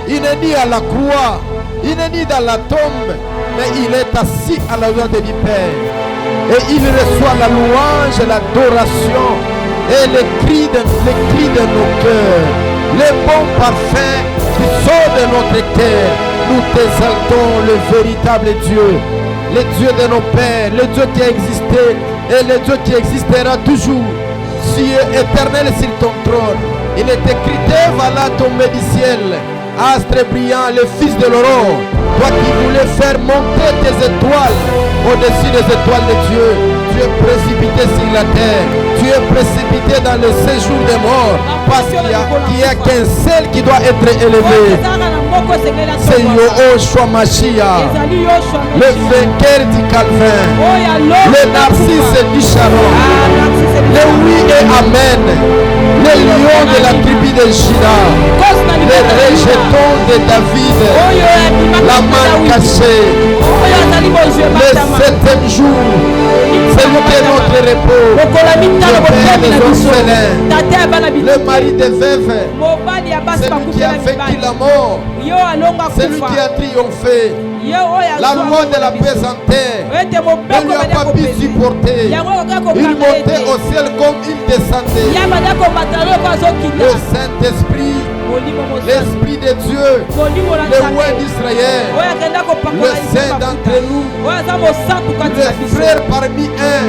Il n'est ni à la croix, il n'est ni dans la tombe, mais il est assis à la droite du Père. Et il reçoit la louange et l'adoration et les cris de nos cœurs, les bons parfums qui sortent de notre cœur. Nous t'exaltons, le véritable Dieu, le Dieu de nos pères, le Dieu qui a existé et le Dieu qui existera toujours. Dieu éternel sur ton trône. Il est écrit, voilà tombé du ciel, astre brillant, le fils de l'aurore. Toi qui voulais faire monter tes étoiles au-dessus des étoiles de Dieu, tu es précipité sur la terre. Tu es précipité dans le séjour des morts. Parce qu'il n'y a qu'un seul qui doit être élevé. C'est Yahushua Mashiach, le vainqueur du Calvaire, le Narcisse du Sharon, le oui et amen, le lion de la tribu de Juda, le rejeton de David, la main cachée, le septième jour, c'est lui qui est notre repos, le père des orphelins, le mari des veuves, c'est lui qui a vaincu la mort, c'est lui qui a triomphé. La loi de la pesanteur ne lui a pas pu supporter. Il montait au ciel comme il descendait. Le Saint-Esprit, l'Esprit de Dieu, le roi d'Israël, le Saint d'entre nous, le frère parmi un,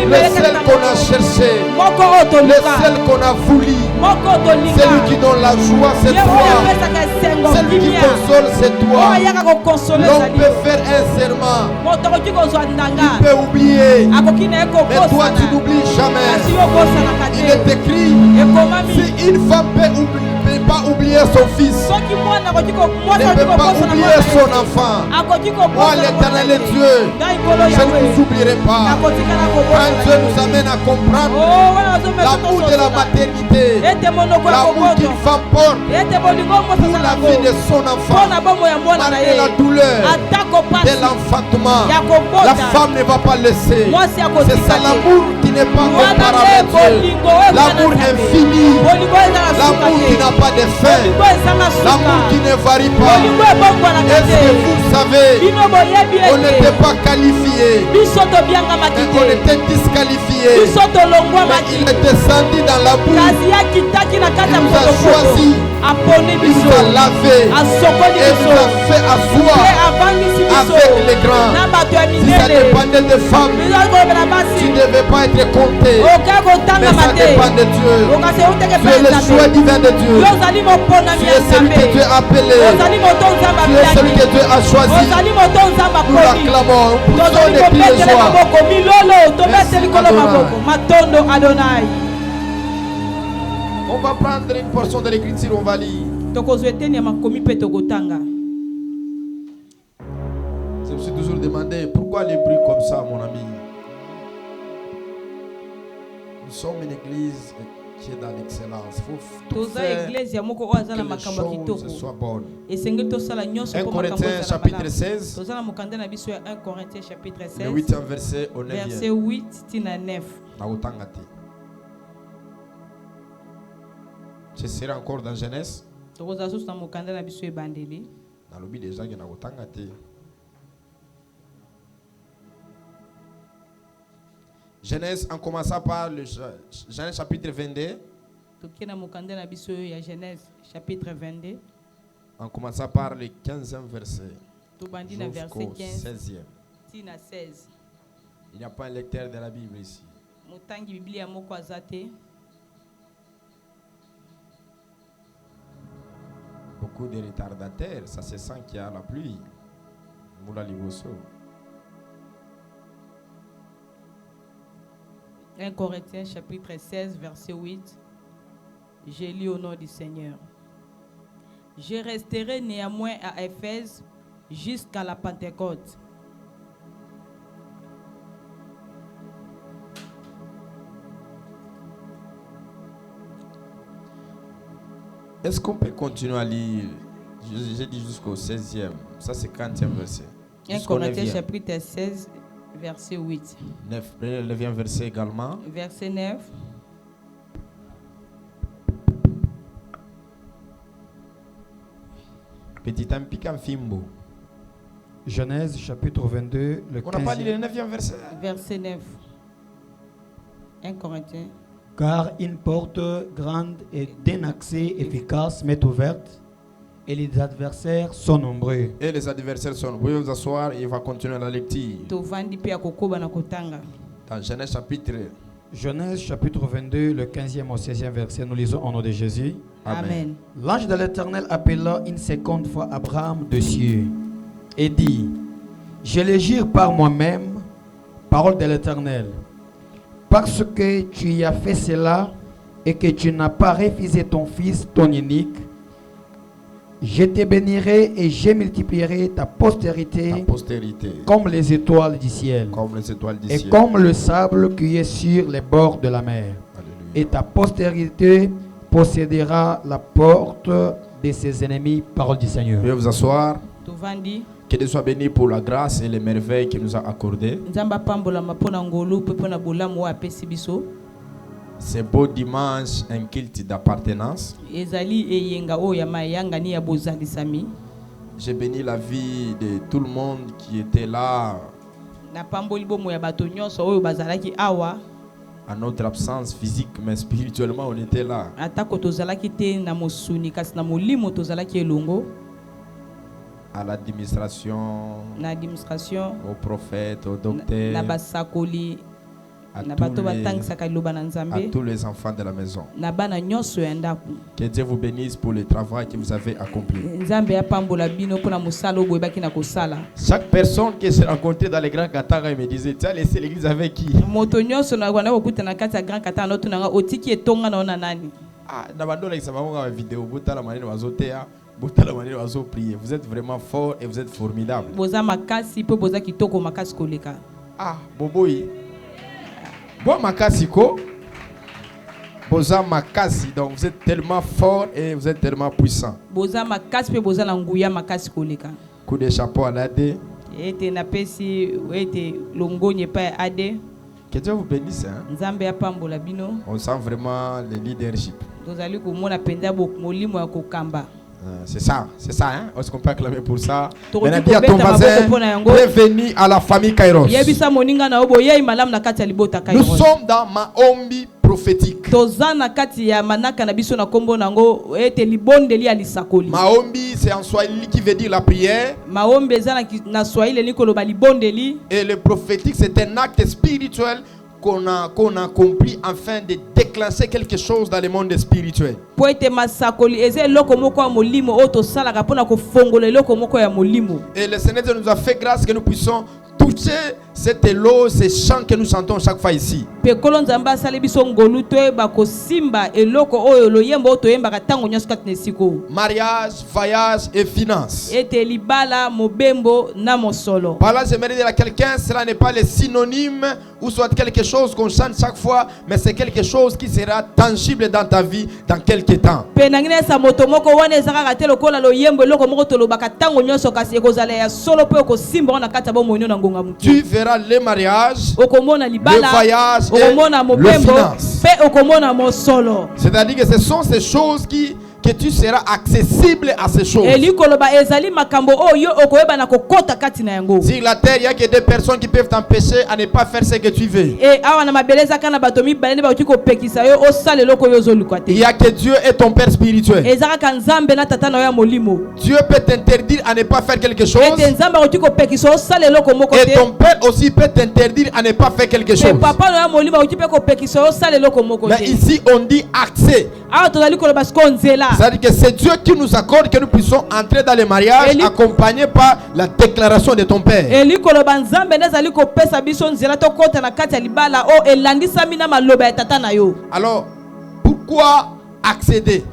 le seul qu'on a cherché, le seul qu'on a voulu, celui qui donne la joie, c'est toi. Celui qui console, c'est toi. L'homme peut faire un serment, il peut oublier, mais toi tu n'oublies jamais. Il est écrit, si une femme peut pas oublier son fils, ne peut pas oublier son enfant. Moi l'Éternel est Dieu, je ne vous oublierai pas. Quand Dieu nous amène à comprendre l'amour de la maternité, l'amour qu'une femme porte pour la vie de son enfant, malgré la douleur de l'enfantement, la femme ne va pas laisser. C'est ça l'amour qui n'est pas comparable à Dieu. L'amour infini, l'amour qui n'a pas de fin, l'amour qui ne varie pas. Est-ce que vous savez, on n'était pas qualifié, on était disqualifié, mais il est descendu dans la boue, il nous a choisi, il nous a lavé et nous a fait asseoir avec les grands. Si ça dépendait des femmes, tu ne devais pas être compté, mais ça dépend de Dieu. Tu es le choix divin de Dieu. Tu es celui que Dieu a appelé, tu es celui que Dieu a choisi. Nous l'acclamons, nous poussons des cris de joie. Merci on va prendre une portion de l'écriture, on va lire. Je me suis toujours demandé pourquoi les bruits comme ça, mon ami. Nous sommes une église qui est dans l'excellence. Il faut tout faire que les choses soient bonnes. 1 Corinthiens chapitre 16, le 8e verset au 9e. Verset 8 à 9. Je serai encore dans Genèse. Dans le déjà qui n'a autant gâté. Genèse en commençant par le Genèse chapitre 22. Genèse chapitre 22. En commençant par le 15e verset. Jusqu'au 16e. Il n'y a pas un lecteur de la Bible ici. Beaucoup de retardataires, ça se sent qu'il y a la pluie. Moula Liboso. 1 Corinthiens chapitre 16 verset 8. J'ai lu au nom du Seigneur. Je resterai néanmoins à Éphèse jusqu'à la Pentecôte. Est-ce qu'on peut continuer à lire? J'ai dit jusqu'au 16e. Ça, c'est 40e verset. 1 Corinthiens chapitre 16, verset 8. 9. Prenez le 9e verset également. Verset 9. Petit Ampican Fimbo. Genèse chapitre 22, le 15e. On n'a pas lu le 9e verset. Verset 9. 1 Corinthiens. Car une porte grande et d'un accès efficace m'est ouverte, et les adversaires sont nombreux. Et les adversaires sont nombreux. Vous pouvez vous asseoir et il va continuer la lecture. Dans Genèse chapitre 22, le 15e au 16e verset, nous lisons au nom de Jésus. Amen. L'ange de l'Éternel appela une seconde fois Abraham de cieux. et dit: je les jure par moi-même, parole de l'Éternel, parce que tu y as fait cela et que tu n'as pas refusé ton fils, ton unique, je te bénirai et je multiplierai ta postérité, comme les étoiles du ciel, et comme le sable qui est sur les bords de la mer. Alléluia. Et ta postérité possédera la porte de ses ennemis. Parole du Seigneur. Veuillez vous asseoir. Tovandi. Que Dieu soit béni pour la grâce et les merveilles qu'il nous a accordées. Ce beau dimanche, un culte d'appartenance. Je bénis la vie de tout le monde qui était là. À notre absence physique, mais spirituellement, on était là. À l'administration, aux prophètes, aux docteurs, à tous les enfants de la maison. Que Dieu vous bénisse pour le travail que vous avez accompli. Chaque personne qui s'est rencontrée dans les grands Katara me disait: tu as laissé l'église avec qui? Vous êtes vraiment fort et vous êtes formidable. Ah, Boboï. Bon Makasiko. Boza Makasi. Donc vous êtes tellement fort et vous êtes tellement puissant. Coup de chapeau à l'AD. Que Dieu vous bénisse. Hein? On sent vraiment le leadership. C'est ça, hein? Est-ce qu'on peut acclamer pour ça? Maintenant, dis à ton voisin: bienvenue à la famille Kairos. Nous sommes dans Maombi prophétique. Maombi, c'est en Swahili qui veut dire la prière. Et le prophétique, c'est un acte spirituel qu'on a accompli afin de déclencher quelque chose dans le monde spirituel. Et le Seigneur nous a fait grâce que nous puissions toucher cet élo, ces chants que nous chantons chaque fois ici. Mariage, voyage et finance. Par là, j'aimerais dire à quelqu'un: cela n'est pas le synonyme ou soit quelque chose qu'on chante chaque fois, mais c'est quelque chose qui sera tangible dans ta vie dans quelques temps. Tu verras le mariage, le voyage et le finance. C'est-à-dire que ce sont ces choses que tu seras accessible à ces choses. Sur la terre, il n'y a que des personnes qui peuvent t'empêcher à ne pas faire ce que tu veux. Il n'y a que Dieu est ton Père spirituel. Dieu peut t'interdire à ne pas faire quelque chose. Et ton Père aussi peut t'interdire à ne pas faire quelque chose. Mais ici on dit accès. C'est-à-dire que c'est Dieu qui nous accorde que nous puissions entrer dans le mariage accompagné par la déclaration de ton Père. Alors, pourquoi accéder?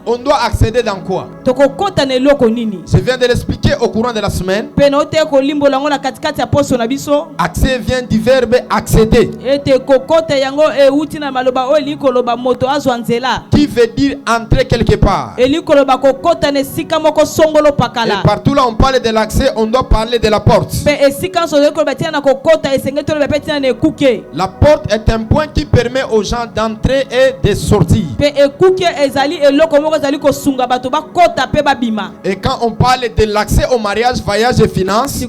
On doit accéder dans quoi? Je viens de l'expliquer au courant de la semaine. Accès vient du verbe accéder, qui veut dire entrer quelque part. Et partout là on parle de l'accès, on doit parler de la porte. La porte est un point qui permet aux gens d'entrer et de sortir. Et quand on parle de l'accès au mariage, voyage et finance, on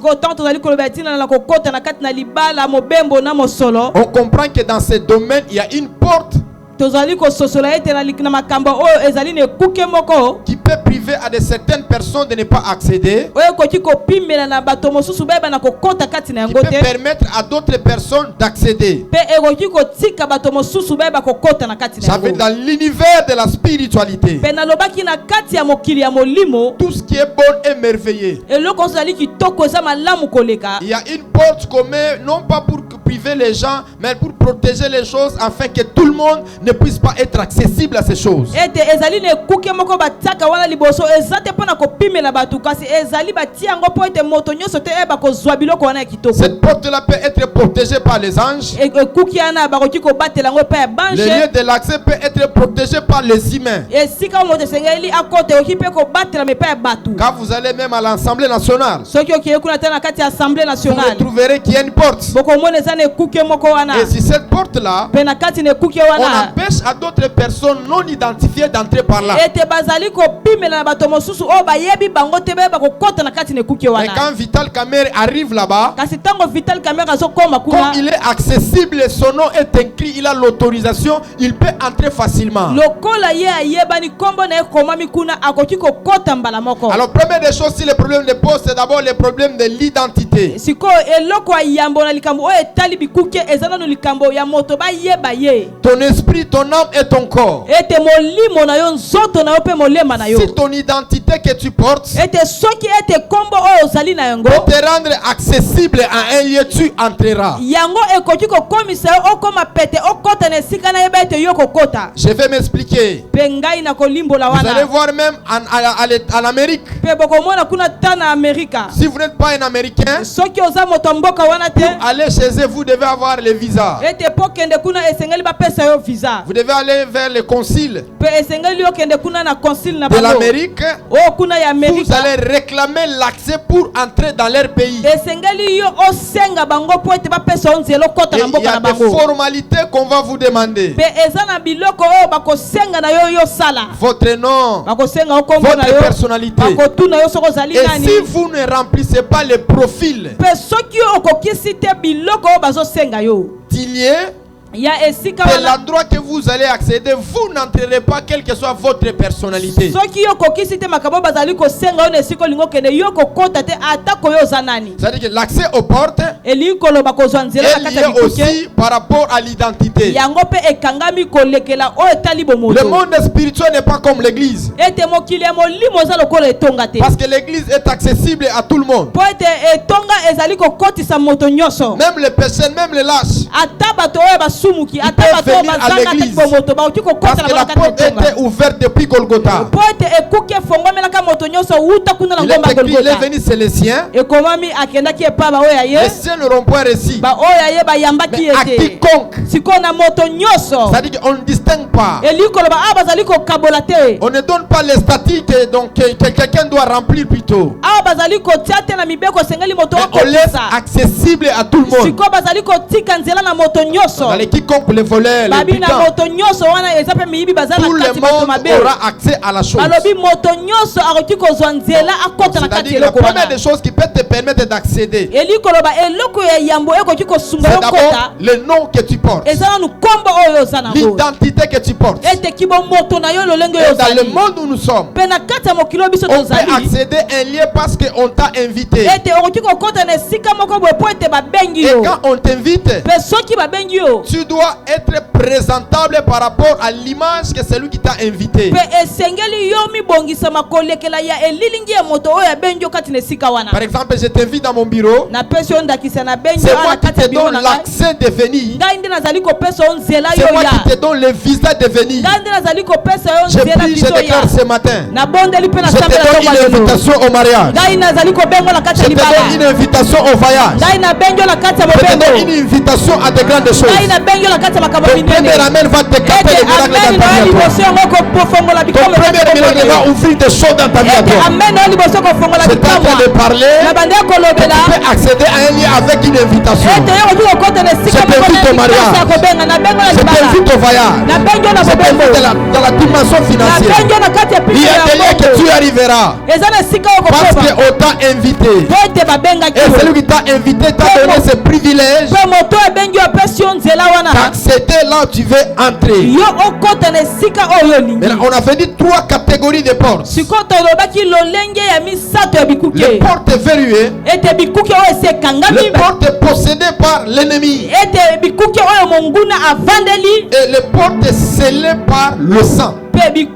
comprend que dans ce domaine il y a une porte tozali ko sosola ete na makambo oyo ezali ne kuke moko qui peut priver à de certaines personnes de ne pas accéder, oyo koki kopimela na bato mosusu beba na kokota kati na qui yango peut te permettre à d'autres personnes d'accéder. pe ekoki kotika bato mosusu beba kokota na kati na Ça veut yango dans l'univers de la spiritualité. pe nalobaki na kati ya mokili ya molimo Tout ce qui est bon et merveilleux. eloko ozali kitoko eza malamu koleka. Il y a une porte qu'on met, non pas pour priver les gens, mais pour protéger les choses afin que tout le monde ne puisse pas être accessible à ces choses. Ete ezali ne kuke moko bataka wana liboso ezate pona kopimela batu kasi ezali batia yango po ete moto nyonso te eba kozwa biloko wana ya kitoko. Cette porte-là peut être protégée par les anges. Kuki yana bakoki kobatela yango pe ya banche. Le lieu de l'accès peut être protégé par les humains. Esika moto sengeli akote oki pe kobatela me pe ya batu. Quand vous allez même à l'Assemblée nationale, Soki oki ekuna tena kati ya Assemblée vous nationale. trouverez qu'il y a une porte. Boko mone za ne kuke moko wana. Et si cette porte-là, Pe na kati ne kuke on wana. empêche à d'autres personnes non identifiées d'entrer par là. Ete bazali kopimela na bato mosusu o bayebi bango te be bakokota na kati ne kuke Mais wana. quand Vital Kamerhe arrive là-bas, Kasi tango Vital Kamerhe azokoma comme kuna. il est accessible, son nom est écrit, il a l'autorisation, il peut entrer facilement. Lokola ye ayebani kombo na ekomami kuna akoki kokota mbala moko. Alors, première des choses, si le problème de poste, c'est d'abord le problème de l'identité. Siko eloko ayambo na likambo oyo etali bikuke ezana no likambo ya moto bayeba ye. Ton esprit, ton âme et ton corps. Ete molimo na yo nzoto na yo pe molema na yo. Si ton identité que tu portes Ete soki ete kombo oyo ozali na yango. peut te rendre accessible à un lieu, tu entreras. Yango ekoki kokomisa yo okoma pete okota na esika na yeba ete yo kokota. Je vais m'expliquer. Pe ngai na kolimbola Vous allez wana. voir même en Amérique. Pe bokomona kuna ta na Amerika. Si vous n'êtes pas un Américain, Soki oza moto mboka wana te. allez chez eux, vous devez avoir le visa. Ete pokende kuna esengeli bapesa yo visa. Vous devez aller vers le concile Pe esengeli okende kuna na consul na de bango. l'Amérique. O kuna ya Vous Amerika. allez réclamer l'accès pour entrer dans leur pays. Esengeli yo osenga bango po ete bapesa yo nzela okota Et na il y mboka a na des bango. formalités qu'on va vous demander. Pe eza na biloko oyo bakosenga na yo yo sala. Votre nom, Bakosenga yo kombo na votre yo. personnalité. Bakotuna yo soko ozali Et nani. si vous ne remplissez pas le profil Pe soki yo okokisi te biloko oyo bazosenga yo. tilier Ya esika de wana. l'endroit que vous allez accéder, vous n'entrerez pas quelle que soit votre personnalité. Soki yo okokisi te makambo bazali kosenga yo na esika olingo kende yo kokota te atako yo oza nani. C'est-à-dire que l'accès aux portes Elingi koloba kozwa nzela na est kati ya lié bikuke. aussi par rapport à l'identité. Yango pe ekangami kolekela oyo etali Le bomoto. monde spirituel n'est pas comme l'église. Ete mokili ya molimo eza lokola etonga te. Parce que l'église est accessible à tout le monde. Po ete etonga ezali kokotisa moto nyonso. Même les pécheurs, même les lâches. Ata bato oyo basumuki, ata bato oyo venir à bazanga kati l'église. bomoto bakoki Parce kokota na que la bango porte kati etonga. était ouverte depuis Golgotha. Po ete ekuki efongwamelaka moto nyonso wuta kuna na Il est ngomba écrit, il est Golgotha. venu, c'est les siens. Ekomami akendaki epa ba oyo ya Les ye. siens n'auront point réussi. Ba oyo ya ye bayambaki Mais à ete. quiconque, Sikoyo na moto nyonso. c'est-à-dire qu'on ne distingue pas. Elikoloba a bazali kokabola te. On ne donne pas les statuts que quelqu'un doit remplir plutôt. Awa bazali kotia te na mibeko esengeli moto Mais on laisse akotisa. accessible à tout le monde. Sikoyo bazali kotika nzela na moto nyonso. Dans les quiconque, les voleurs, les Babi na brigands, moto nyonso wana eza pe miyibi baza tout na le kati bato monde mabe. aura accès à la chose. Balobi moto nyonso akoki kozwa nzela akota na kati C'est-à-dire que la eloko première wana. des choses qui peut te permettre d'accéder, Elikoloba eloko ya yambo ekoki kosunga c'est yo d'abord kota. le nom que tu portes, Eza nanu kombo oyo oza nango. l'identité que tu portes. Ete kibo moto na yo lolenge oyo Et dans le ozali. monde où nous sommes, Pe na kati ya mokili oyo biso on peut tozali. accéder à un lieu parce qu'on t'a invité. Ete okoki kokota na esika moko boye po ete babengi Et yo. quand on t'invite, Pe soki babengi yo. tu dois être présentable par rapport à l'image que celui qui t'a invité. Pe esengeli yo mibongisama kolekela ya elilingi ya moto oyo abengi yo kati na esika wana. Par exemple, je t'invite dans mon bureau. Na pesi yo ndakisa na bengi C'est yo moi na qui kati ya te biro donne na ngai. l'accès de venir. Ngai nde nazali kopesa yo nzela yo C'est moi ya. qui te donne le visa de venir. Ngai nde nazali kopesa yo Je nzela prie, je biso ya. déclare ce matin. Nabondeli mpe na Je te sambela donne ntongo ya une lelo. invitation au mariage. Ngai nazali kobengola kati Je ya te donne une libala. invitation au voyage. Ngai nabengi yo na kati ya Je te donne mobembo. une invitation à de grandes choses. Ngai nabengi yo na kati ya makambo Ton minene. premier amen va te capter Ete les miracles amen dans ta na vie à toi. liboso yango kofongola Ton bikombe premier kati ya miracle va mobembo. ouvrir des choses dans ta vie à Ete toi. amen na liboso kofongola C'est en train de bikombe. parler. Na bande Tu kolobela. peux accéder à un lieu avec une invitation. Ete yo koki kokota na esika Je moko t'invite au na mariage. liboso ya kobenga. Nabengola Je libala. t'invite au voyage. Nabengi yo na Je mobembo. t'invite dans la dimension financière. Nabengi yo na kati ya Il y picha a des lieux ya que tu mbongo. arriveras Eza na esika yo parce kokoba. qu'on t'a invité. Po ete babengaki Et yo. celui qui t'a invité t'a donné ce privilège Pe moto abengi yo apesi yo nzela d'accéder là où tu veux entrer. Yo okota na sika oyo lingi. Maintenant, on avait dit 3 catégories de portes. Sikoto lobaki lolenge ya misato ya bikuke. Les portes verrouillées. Ete bikuke oyo se kangami. Les portes possédées par l'ennemi. Ete bikuke oyo monguna avandeli. Et les portes scellées par le sang. C'est 2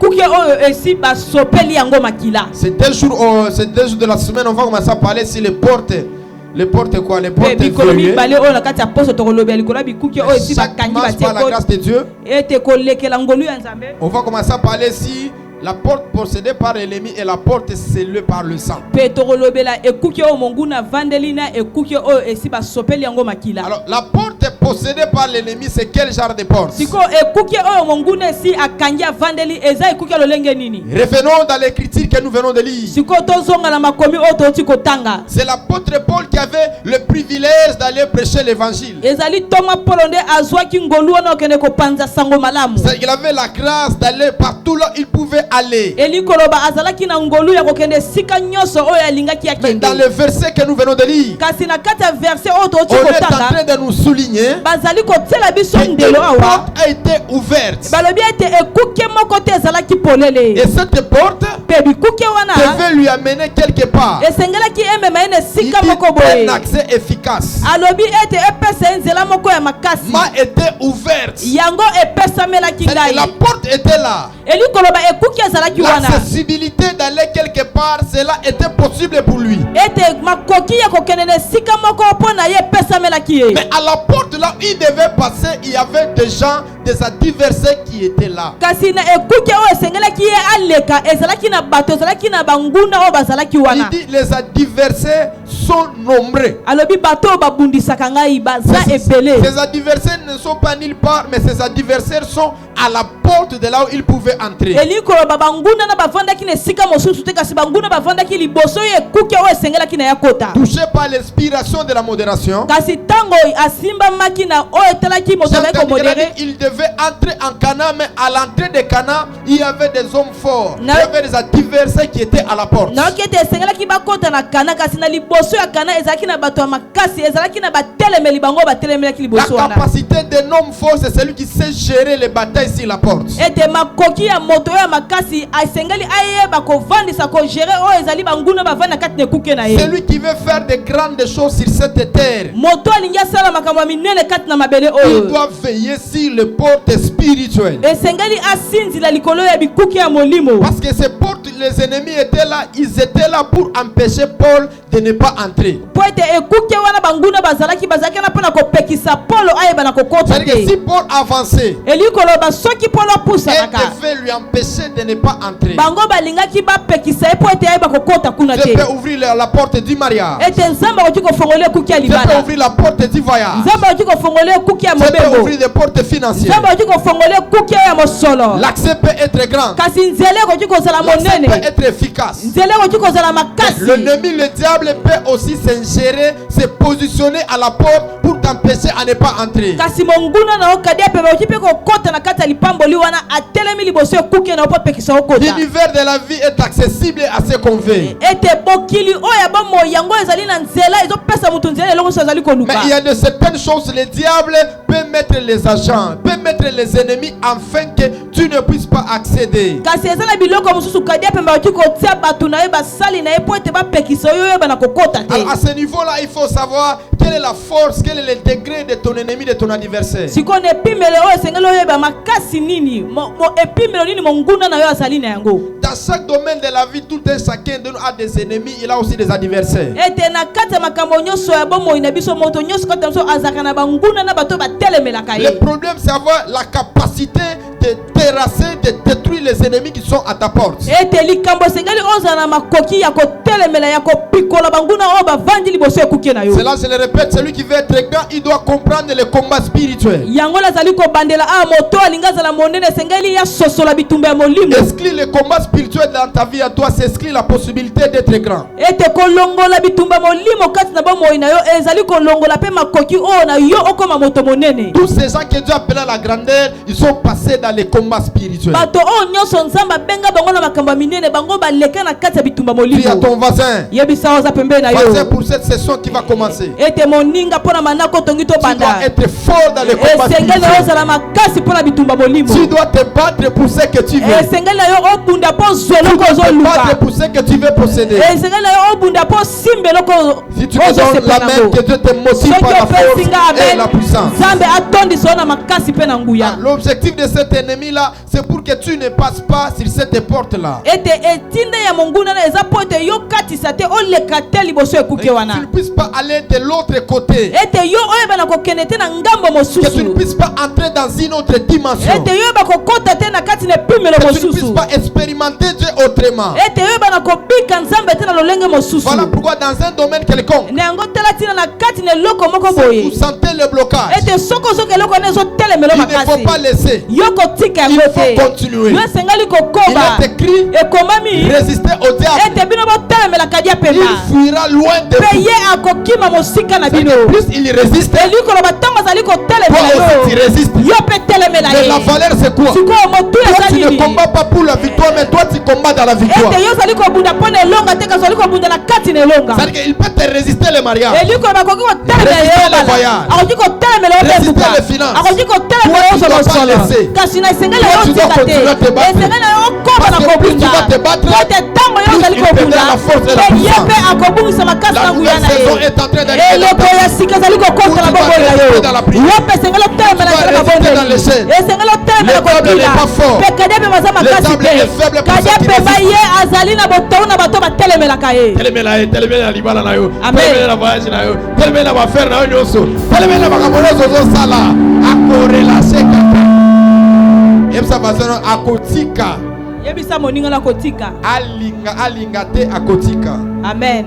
jours de la semaine, on va commencer à parler sur les portes. Les portes quoi? Les portes verrouillées. Chaque dimanche, par la grâce de Dieu, on va commencer à parler si la porte possédée par l'ennemi et la porte scellée par le sang. Alors, la porte possédée par l'ennemi, c'est quel genre de porte? Revenons dans l'écriture que nous venons de lire. C'est l'apôtre Paul qui avait le privilège d'aller prêcher l'évangile. Il avait la grâce d'aller partout là il pouvait aller. Mais dans le verset que nous venons de lire, on est en train de nous souligner qu'une porte a été ouverte. Et cette porte devait lui amener quelque part. Il dit un accès efficace. M'a été ouverte. La porte était là. L'accessibilité d'aller quelque part, cela était possible pour lui. Mais à la porte là, il devait passer, il y avait des gens, des adversaires qui étaient là. Il dit les adversaires sont nombreux. Ces adversaires ne sont pas nulle part, mais ces adversaires sont à la porte de là où ils pouvaient entrer. Touché par l'inspiration de la modération, il devait entrer en Cana, mais à l'entrée de Cana, il y avait des hommes forts. Il y avait des adversaires qui étaient à la porte. La capacité d'un homme fort, c'est celui qui sait gérer les batailles sur la porte. Celui qui veut faire de grandes choses sur cette terre, il doit veiller sur les portes spirituelles. Parce que ces portes, les ennemis étaient là, ils étaient là pour empêcher Paul de ne pas entrer. C'est-à-dire que si Paul avançait, il devait lui empêcher de ne pas entrer. Je peux ouvrir la porte du mariage. Je peux ouvrir la porte du voyage. Je peux ouvrir des portes financières. L'accès peut être grand. L'accès peut être efficace. L'ennemi, le diable, peut aussi s'ingérer, se positionner à la porte pour t'empêcher à ne pas entrer. L'univers de la vie est accessible à ce qu'on veut. Mais il y a de certaines choses, le diable peut mettre les agents, peut mettre les ennemis afin que tu ne puisses pas accéder. Alors à ce niveau-là, il faut savoir quelle est la force, quel est le degré de ton ennemi, de ton adversaire. Dans chaque domaine de la vie, tout un chacun de nous a des ennemis, il a aussi des adversaires. Le problème, c'est avoir la capacité de terrasser, de détruire les ennemis qui sont à ta porte. Cela, je le répète, celui qui veut être grand, il doit comprendre le combat spirituel. Exclure le combat spirituel dans ta vie à toi, c'est exclure la possibilité d'être grand. Tous ces gens que Dieu appelle à la grandeur, ils sont passés dans les combats spirituels. nyonso nzamba benga bango na makambo minene bango baleka na kati ya bitumba molimo. Dis à ton voisin. Yebisa oza pembeni na yo. Voisin, pour cette session qui va commencer. Ete moninga pona manako tongito Tu dois banda. être fort dans les combats Esengeli spirituels. oza la makasi pona bitumba molimo. Tu dois te battre pour ce que tu veux. Esengeli yo obunda po Tu zolo dois ko te battre zoluka. pour ce que tu veux posséder. Esengeli yo obunda po simbelo ko. Si tu me donnes la main, que Dieu te motive par la force et la puissance. Zambe atondi sona makasi pe na nguya. L'objectif de cet ennemi-là, c'est pour que tu ne passes pas sur cette porte-là. Ete etinde ya monguna na eza po ete yo katisa te oleka te liboso ekuke Tu wana. ne puisses pas aller de l'autre côté. Ete yo oyeba na kokende te na ngambo Que tu ne mosusu. puisses pas entrer dans une autre dimension. Ete yo oyeba kokota te na kati na epimelo Que tu ne puisses mosusu. pas expérimenter Dieu autrement. Ete yo oyeba na kobika nzambe te na lolenge mosusu. Voilà pourquoi dans un domaine quelconque, Na yango tela tina na kati na eloko moko si boye. vous sentez le blocage, Ete soko soki eloko wana ezotelemelo il ne faut makasi. pas laisser. Yo kotika Il yango faut te. continuer. Yo esengali Il kokoba. est écrit, Ekomami. résister au diable. Ete bino botelemela kadi ya Il pema. fuira loin de Pe vous. ye akokima mosika na bino. Plus il résiste, Elikoloba ntango azali kotelemela toi aussi tu yo. résistes. Yo mpe telemela Mais ye. la valeur c'est quoi? Sikoyo motu Toi eza tu ne nini? combats pas pour la victoire, mais toi tu combats dans la victoire. Ete yo ozali kobunda mpo na elonga te kasi ozali kobunda na kati na elonga. C'est-à-dire qu'il peut te résister le mariage. Elikoloba akoki kotelemela Résister yo le bala. voyage. Akoki kotelemela yo Résister bebuka. les finances. Akoki kotelemela Toi, yo tu dois pas solo. laisser. Kasi na esengeli Toi, yo tu dois tika te. continuer à te battre. Esengeli yo koba Parce na que plus tu kobunda. vas te battre, Po ete ntango yo plus ozali il perdra kobunda. la force et la Pe ye puissance. mpe akobungisa makasi La na nguya nouvelle na saison ye. est en train d'arriver. Eloko ya sika ezali kokota na bongo na yo. Dans la prière. Yo mpe esengeli otelemela Tu dois nzela résister dans mabondeli. les chaînes. Esengeli otelemela Le diable kotina. n'est pas fort. Pe kadi mpe baza makasi diable est faible te. pour Kadi ceux qui mpe résistent. ye azali na botou na bato batelemelaka ye. telemela libala na yo, Amen. telemela voyage na yo, telemela affaire na yo nyonso, telemela makambo nyonso ozosala akorelase kaka yebisa bazano akotika Yebisa moninga na kotika. alinga te akotika. Amen.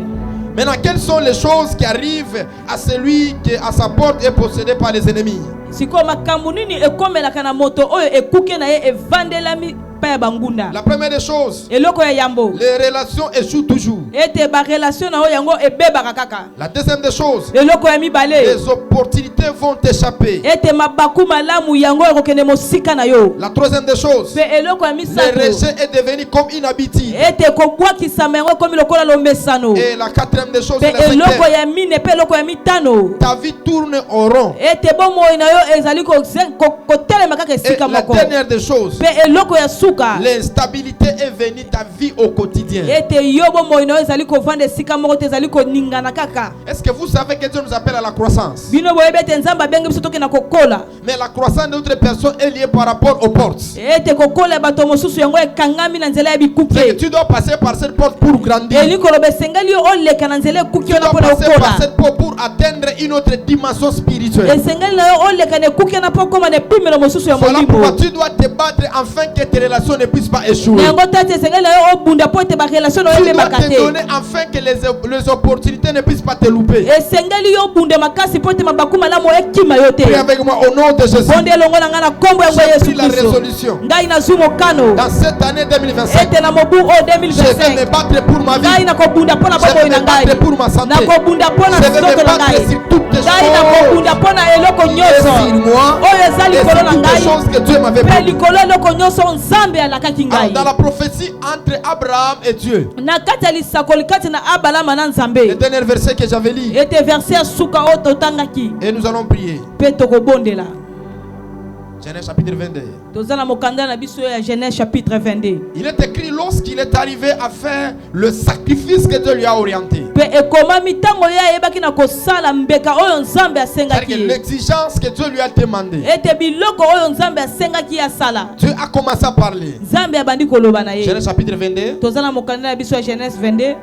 Maintenant, quelles sont les choses qui arrivent à celui qui à sa porte est possédé par les ennemis? Siko makambo nini ekomelaka na moto oyo ekuke na ye evandelami pa ya bangunda. La première des choses, Eloko ya yambo. les relations échouent toujours. Ete ba relation na oyo yango ebebaka kaka. La deuxième des choses, Eloko ya mibale. les opportunités vont t'échapper. Ete mabaku malamu yango ekokende mosika na yo. La troisième des choses, Pe eloko ya le misato. rejet est devenu comme une habitude. Ete kobwakisama yango ekomi lokola lomesano. Et la quatrième des choses, Pe c'est la eloko cinquième. ya mine pe eloko ya mitano. Ta vie tourne au rond. Ete bomoi na yo ezali kotelema kaka Et esika la moko. dernière des choses, Pe eloko ya suka. l'instabilité est venue ta vie au quotidien. Ete yo bomoi na yo ezali kovanda esika moko te ezali koningana kaka. Est-ce que vous savez que Dieu nous appelle à la croissance? Bino boyebi ete nzambe abengi biso tokende kokola. Mais la croissance d'autres personnes est liée par rapport aux portes. Ete kokola ya bato mosusu yango ekangami na nzela ya C'est que bikuke. tu dois passer par cette porte pour grandir. Elikoloba esengeli yo oleka na nzela ekuki Tu wana dois mpo na passer par okola. cette porte pour atteindre une autre dimension spirituelle. Esengeli na yo oleka na ekuki wana mpo okoma na epimelo mosusu ya Voilà pourquoi molimo. tu dois te battre afin que tes relations ne puissent pas échouer. Na yango tati esengeli na yo obunda mpo ete barelation na yo Tu dois ebebaka te te. donner afin que les opportunités ne puissent pas te louper. Esengeli yo obunde makasi mpo ete mabaku malamu ekima yo te. Prie avec moi au nom de Jésus. Bonde elongo na ngai na nkombo yango ya J'ai Yesu pris la Kristo. résolution. Ngai nazwi mokano Dans cette année 2025, ete na mobu oyo je vais me 2025 battre pour ma ngai vie. nakobunda mpo na Je vais bomoi me na ngai. battre pour ma santé. nakobunda mpo na Je vais me nzoto na battre ngai. sur toutes les ngai choses nakobunda mpo na eloko sur nyonso moi oyo eza et likolo sur na toutes les ngai choses que Dieu m'avait mpe promis. likolo eloko nyonso nzambe alakaki Alors, ngai. dans la prophétie entre Abraham et Dieu, Na kati ya lisakoli kati na abalama na le nzambe dernier verset que j'avais lu, ete verse ya suka oyo totangaki et nous allons prier. mpe tokobondela. Genèse chapitre 22. toza na mokanda na biso ya Genèse chapitre 22. Il est écrit lorsqu'il est arrivé à faire le sacrifice que Dieu lui a orienté. Pe ekomami ntango ye ayebaki na kosala mbeka oyo nzambe C'est-à-dire asengaki que ye. l'exigence que Dieu lui a demandé. Ete biloko oyo nzambe asengaki ye asala Dieu a commencé à parler. nzambe abandi koloba na ye. Genèse chapitre 22, toza na mokanda na biso ya Genèse 22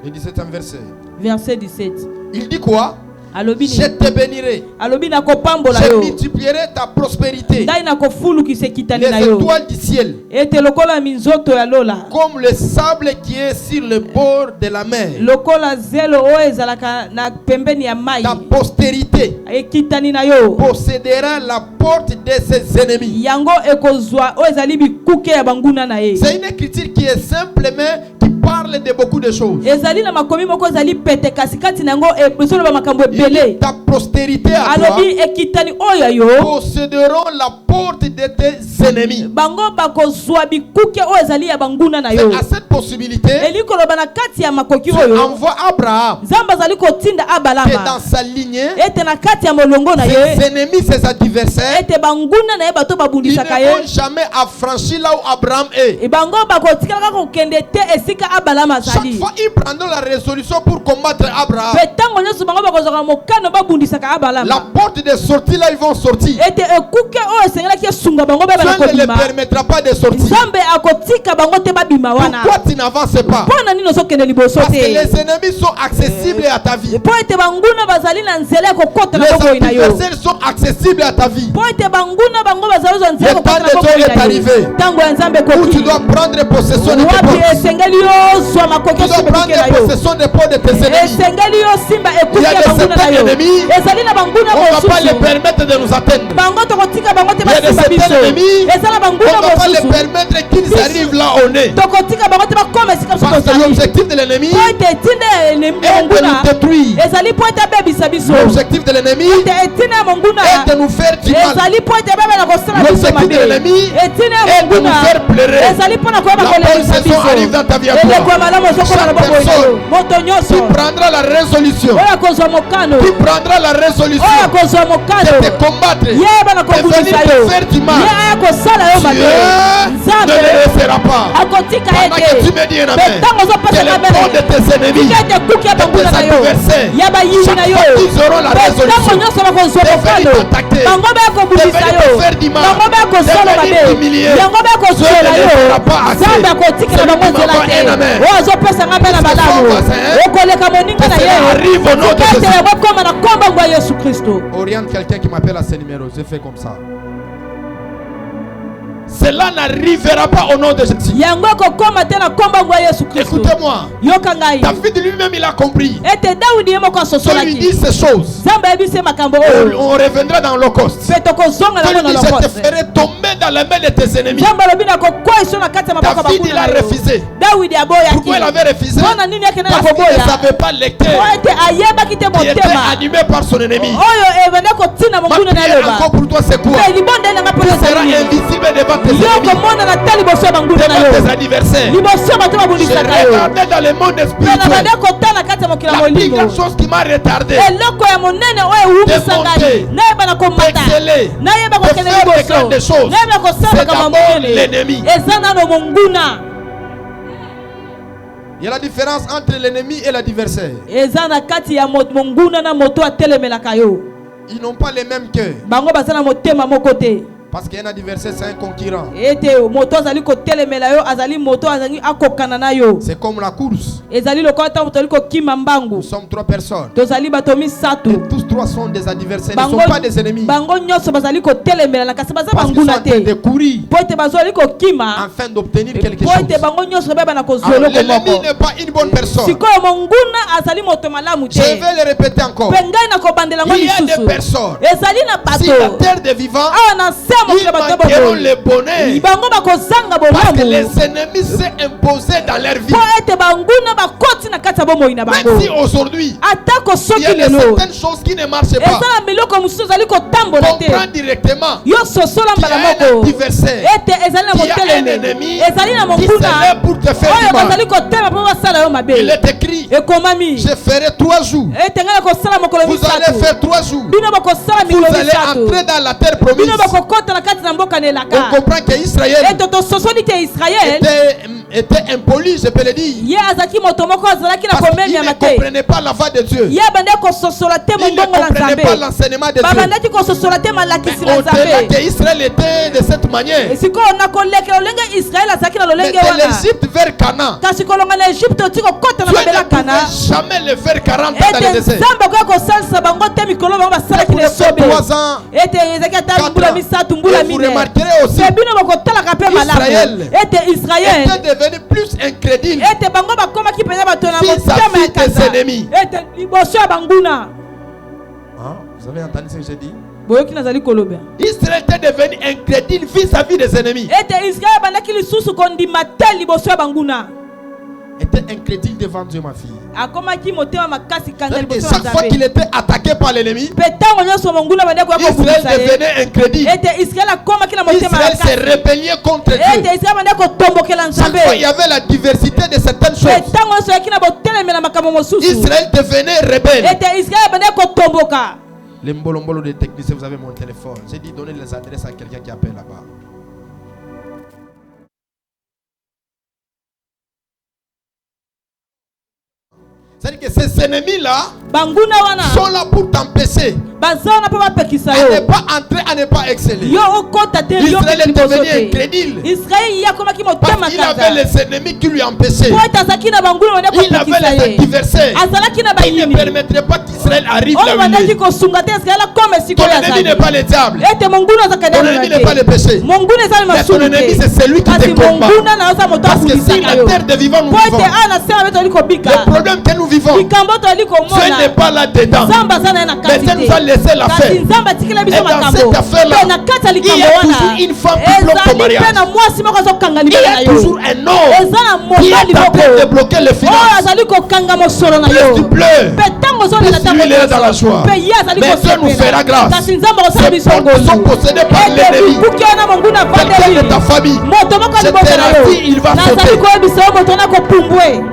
le 17e verset. verset 17. Il dit quoi? Alobi Je nini? te bénirai. Alobi na kopambola Je yo. multiplierai ta prospérité. Ngai na kofulukisa ekitani Les na yo. étoiles du ciel, Ete lokola minzoto ya lola. comme le sable qui est sur le bord de la mer. Lokola zelo oyo ezalaka na pembeni ya mai. Ta postérité Ekitani na yo. possédera la porte de ses ennemis. Yango ekozwa oyo ezali bikuke ya banguna na ye. C'est une écriture qui est simplement qui parle parle de beaucoup de choses. ezali na makomi moko ezali pete kasi kati na yango ezono ba makambo ebele. Ta postérité à toi alobi ekitani oyo yo posséderont la porte de tes ennemis. bango bakozwa bikuke oyo ezali ya banguna na yo. À cette possibilité, eli koloba na kati ya makoki Dieu oyo envoie Abraham nzambe azali kotinda que abalama dans sa lignée, ete na kati ya molongo na ses ye ennemis, ses adversaires, ete banguna na ye bato ils babundisaka ne vont ye jamais affranchir là où Abraham est. bango bakotikala kaka kokende te esika abalama Chaque azali fois, ils prendront la résolution pour combattre Abraham. mpe ntango nyonso bango bakozwaka mokano babundisaka La abalama porte de sortie là, ils vont sortir. ete ekuke oyo esengelaki esunga bango beba na Dieu ne les kobima permettra pas de sortir. nzambe akotika bango te babima wana Pourquoi tu n'avances pas? mpo na nini ozokende liboso Parce que te les ennemis sont accessibles à ta vie. mpo ete banguna bazali na nzela ya kokota na Les boboyi na yo adversaires sont accessibles à ta vie. mpo ete banguna bango bazali ozwa nzela ya Le kokota temps na de Dieu boboyi est na yo arrivé. ntango ya nzambe Où tu ekoki dois prendre possession de tes wapi portes. esengeli yozwa makoki Tu dois osimba prendre ekuke na yo possession des portes de tes ennemis. esengeli yosimba ekuke Il y a ya de banguna na certains yo ennemis, ezali na banguna On ne va pas les mosusu permettre de nous atteindre. bango tokotika bango te Il y a de basimba biso certains ennemis, eza na On banguna ne va pas les mosusu permettre qu'ils arrivent là où on est. tokotika bango te bakoma esika biso Parce que tozali l'objectif de l'ennemi po ete etinda ya est de monguna nous détruire. ezali po ete abebisa biso L'objectif de l'ennemi ete etinda ya monguna est de nous faire du mal. ezali po ete ebebela kosala biso L'objectif de mabe l'ennemi etinda ya est de nous monguna faire pleurer. ezali mpo na koyeba La bonne kolemisa saison biso arrive dans ta vie à eleko toi. ya malamu ezokoma na Chaque boboyi na yo personne moto nyonso qui prendra la résolution, oyo akozwa mokano qui prendra la résolution oyo akozwa de mokano te combattre, yeba na de venir kobundisa te yo faire du mal, ye aya kosala yo Dieu mabe ne nzambe le laissera pas. akotika Pendant que tu ete me dis un mpe amen, ntango que ozopesa les mabele portes de tes ennemis, tika ete kuki ya de banguna tes na yo adversaires, ya bayini chaque na yo fois qu'ils auront la mpe ntango résolution nyonso bakozwa de mokano venir t'attaquer, bango baya kobundisa de venir yo te faire du mal, bango baya kosala de venir mabe t'humilier, yango baya kosola Dieu ne yo le fera pas assez. nzambe akotikela Celui bango qui nzela m'envoie te un amen. oyo azopesanga mpe na Que malamu son voisin, okoleka moninga na que ye cela arrive au nom de tika ete Jésus. yango ekoma na kombango ya yesu kristo Oriente quelqu'un qui m'appelle à ce numéro. Je fais comme ça. Cela n'arrivera pas au nom de Jésus. yango ekokoma te na kombango ya yesu kristo Écoutez-moi. yoka ngai David lui-même, il a compris. ete dawidi ye moko Dieu lui asosolaki dit ces choses. nzambe ayebisi ye makambo oyo On reviendra dans l'Holocauste. mpe tokozonga Dieu nango lui na dit, je te lokote ferai tomber dans la main de tes ennemis. nzambe alobi nakokwaiso na kati ya maboko David, il a bakuna refusé. dawidi aboyaki Pourquoi il avait refusé? mpona nini akende na Parce qu'il ne koboya savait pas po lecteur ete ayebaki te qui était motema animé par son ennemi. oyo ebende kotina Ma monguna na prière loba encore pour toi, c'est quoi? mpe libonda elanga mpo Tu seras ezali invisible devant tes yo ennemis, komonana te liboso ya banguna na devant tes yo adversaires. liboso ya bato Je babundisaka yo regardais dans le monde mpe na spirituel. bande kotala kati ya mokili ya La plus molimo grande chose qui m'a retardé, eloko ya monene oyo ewumisa ngai Démonter, nayeba na komata d'exceller, nayeba de kokende faire de liboso grandes choses, nayeba kosala c'est makambo d'abord monene l'ennemi. eza nano monguna Il y a la différence entre l'ennemi et l'adversaire. eza na kati ya monguna na moto atelemelaka yo Ils n'ont pas les mêmes cœurs. bango baza na motema moko te Parce qu'un adversaire, c'est un concurrent. ete moto azali kotelemela yo azali moto azali akokana na yo C'est comme la course. ezali lokola ntango tozali kokima Nous mbangu sommes 3 personnes. tozali bato misato Et tous 3 sont des adversaires. Ils ne sont pas des ennemis. bango nyonso bazali kotelemelana kasi baza Parce qu'ils sont banguna en train de te courir po ete bazali kokima afin d'obtenir quelque po ete chose. bango nyonso beba na kozwa Alors, eloko l'ennemi moko n'est pas une bonne personne. sikoyo monguna azali moto malamu Je te vais le répéter encore. mpe ngai nakobandela ngo Il y a des lisusu personnes. ezali na Si la bato terre des vivants, awa na se ya mokili ils ya bato manqueront boboyi le bonheur. bango bakozanga Parce que bolamu les ennemis s'est imposé dans leur vie. po ete banguna bakoti na kati ya bomoi na bango Même si aujourd'hui, atako il y soki a de lelo certaines choses qui ne marchent eza pas. na miloko mosusu ezali kotambola te Comprends directement yo sosola qu'il y mbala a un moko adversaire, ete ezali na qu'il y a un moteleme ennemi ezali na qui monguna s'est là pour te faire oyo du mal. bazali kotema mpo basala yo Il mabe est écrit, ekomami je ferai 3 jours. ete ngai nakosala mokolo Vous allez misato faire 3 jours. bino bakosala Vous mikolo allez misato entrer dans la terre promise. bino bakokota na kati na mboka na On elaka comprend qu'Israël ete tososoli te israele était impoli, je peux le dire. ye azalaki moto moko azalaki na Parce qu'il komemiama ne te comprenait pas la voix de Dieu. ye abandi kososola te Il ne mongongo na comprenait pas nzambe l'enseignement de Dieu. babandaki kososola te malakisi na Au-delà nzambe qu'Israël était de cette manière. sikoyo na kolekela lolenge israele azalaki na Mais lolenge de wana l'Égypte vers Canaan, kasi kolonga na egypte oti kokota na Dieu mabele ne ya kana pouvait jamais le faire 40 ans dans le ete désert. nzambe akoki kosalisa bango te mikolo bango basalaki Pour na faire esobe 3 ans, ete ezalaki ata 4 mbula ans. misato mbula Et vous mine remarquerez aussi, mpe bino bakotalaka mpe malamu Israël ete israele était devenu plus incrédule ete bango bakomaki mpenza bato na vis-à-vis motema ya des kanza ennemis. ete liboso ya banguna Vous avez entendu ce que j'ai dit? boyoki nazali koloba Israël était devenu incrédule vis-à-vis des ennemis. ete israele ebandaki lisusu kondima te liboso ya banguna Était incrédule devant Dieu, ma fille. akomaki motema makasi kanga Et liboso chaque na fois Nzambe. qu'il était attaqué par l'ennemi, Pe ntango nyonso monguna bandeko ya Israël kobundisa ye, devenait incrédule. ete Israël akomaki na motema Israël s'est makasi, rébellé contre Dieu. ete Israël bandeko kotombokela Chaque Nzambe. fois il y avait la diversité de certaines Pe choses. ntango nyonso yaki na botelemela makambo mosusu, Israël devenait rebelle. ete Israël bandeko kotomboka. Les mbolombolo des techniciens, vous avez mon téléphone. J'ai dit donnez les adresses à quelqu'un qui appelle là-bas. C'est-à-dire que ces ennemis-là Banguna wana sont là pour t'empêcher bazana pa bapekisa à yo. ne pas entrer, à ne pas exceller. Yo okota te yo Israël est liboso devenu te. incrédule Israël yakomaki motema parce qu'il avait kanga. les ennemis qui lui empêchaient. Po ete azalaki na banguna bandeko Il avait kopekisa les ye. adversaires Azalaki na qui ne bayini. permettraient pas qu'Israël arrive Oyo là où il bandaki est. kosunga te Israël akome Ton sikoyo ennemi azali. n'est pas le diable. Ete monguna azakadana Ton ennemi na n'est pas le te. péché. Monguna ezali Mais ton masumu ennemi, te. c'est celui qui Kasi te combat. monguna na oza moto Parce que si abundisaka la yo. terre de vivants nous Po vivons, ete ana sema beto ali kobika. le problème que nous vivons, Likambo to ali Dieu komona. n'est pas là-dedans. Nzambe aza na ye na Mais kati Dieu nous a te. laissé la Kasi faire. Nzambe atikela Et biso dans makambo. cette affaire-là, Pe na kati ya il y likambo a wana. toujours une femme qui bloque ton Ezali mariage. pe na mwasi moko azokanga Il y libala na a yo. toujours un homme Eza na qui mobali est en train de moko. bloquer les Oyo finances. azali kokanga mosolo na Plus tu yo. pleures, Pe ntango ozolela plus lui il est dans la joie. Pe ye azali Mais Dieu nous fera grâce. kasi Nzambe akosala Ces biso portes sont possédées par l'ennemi. buki wana monguna Quelqu'un de ta vandeli. famille, Moto moko cette liboso na yo. racine, il va Nazali sauter. koyebisa yo moto na kopumbwe.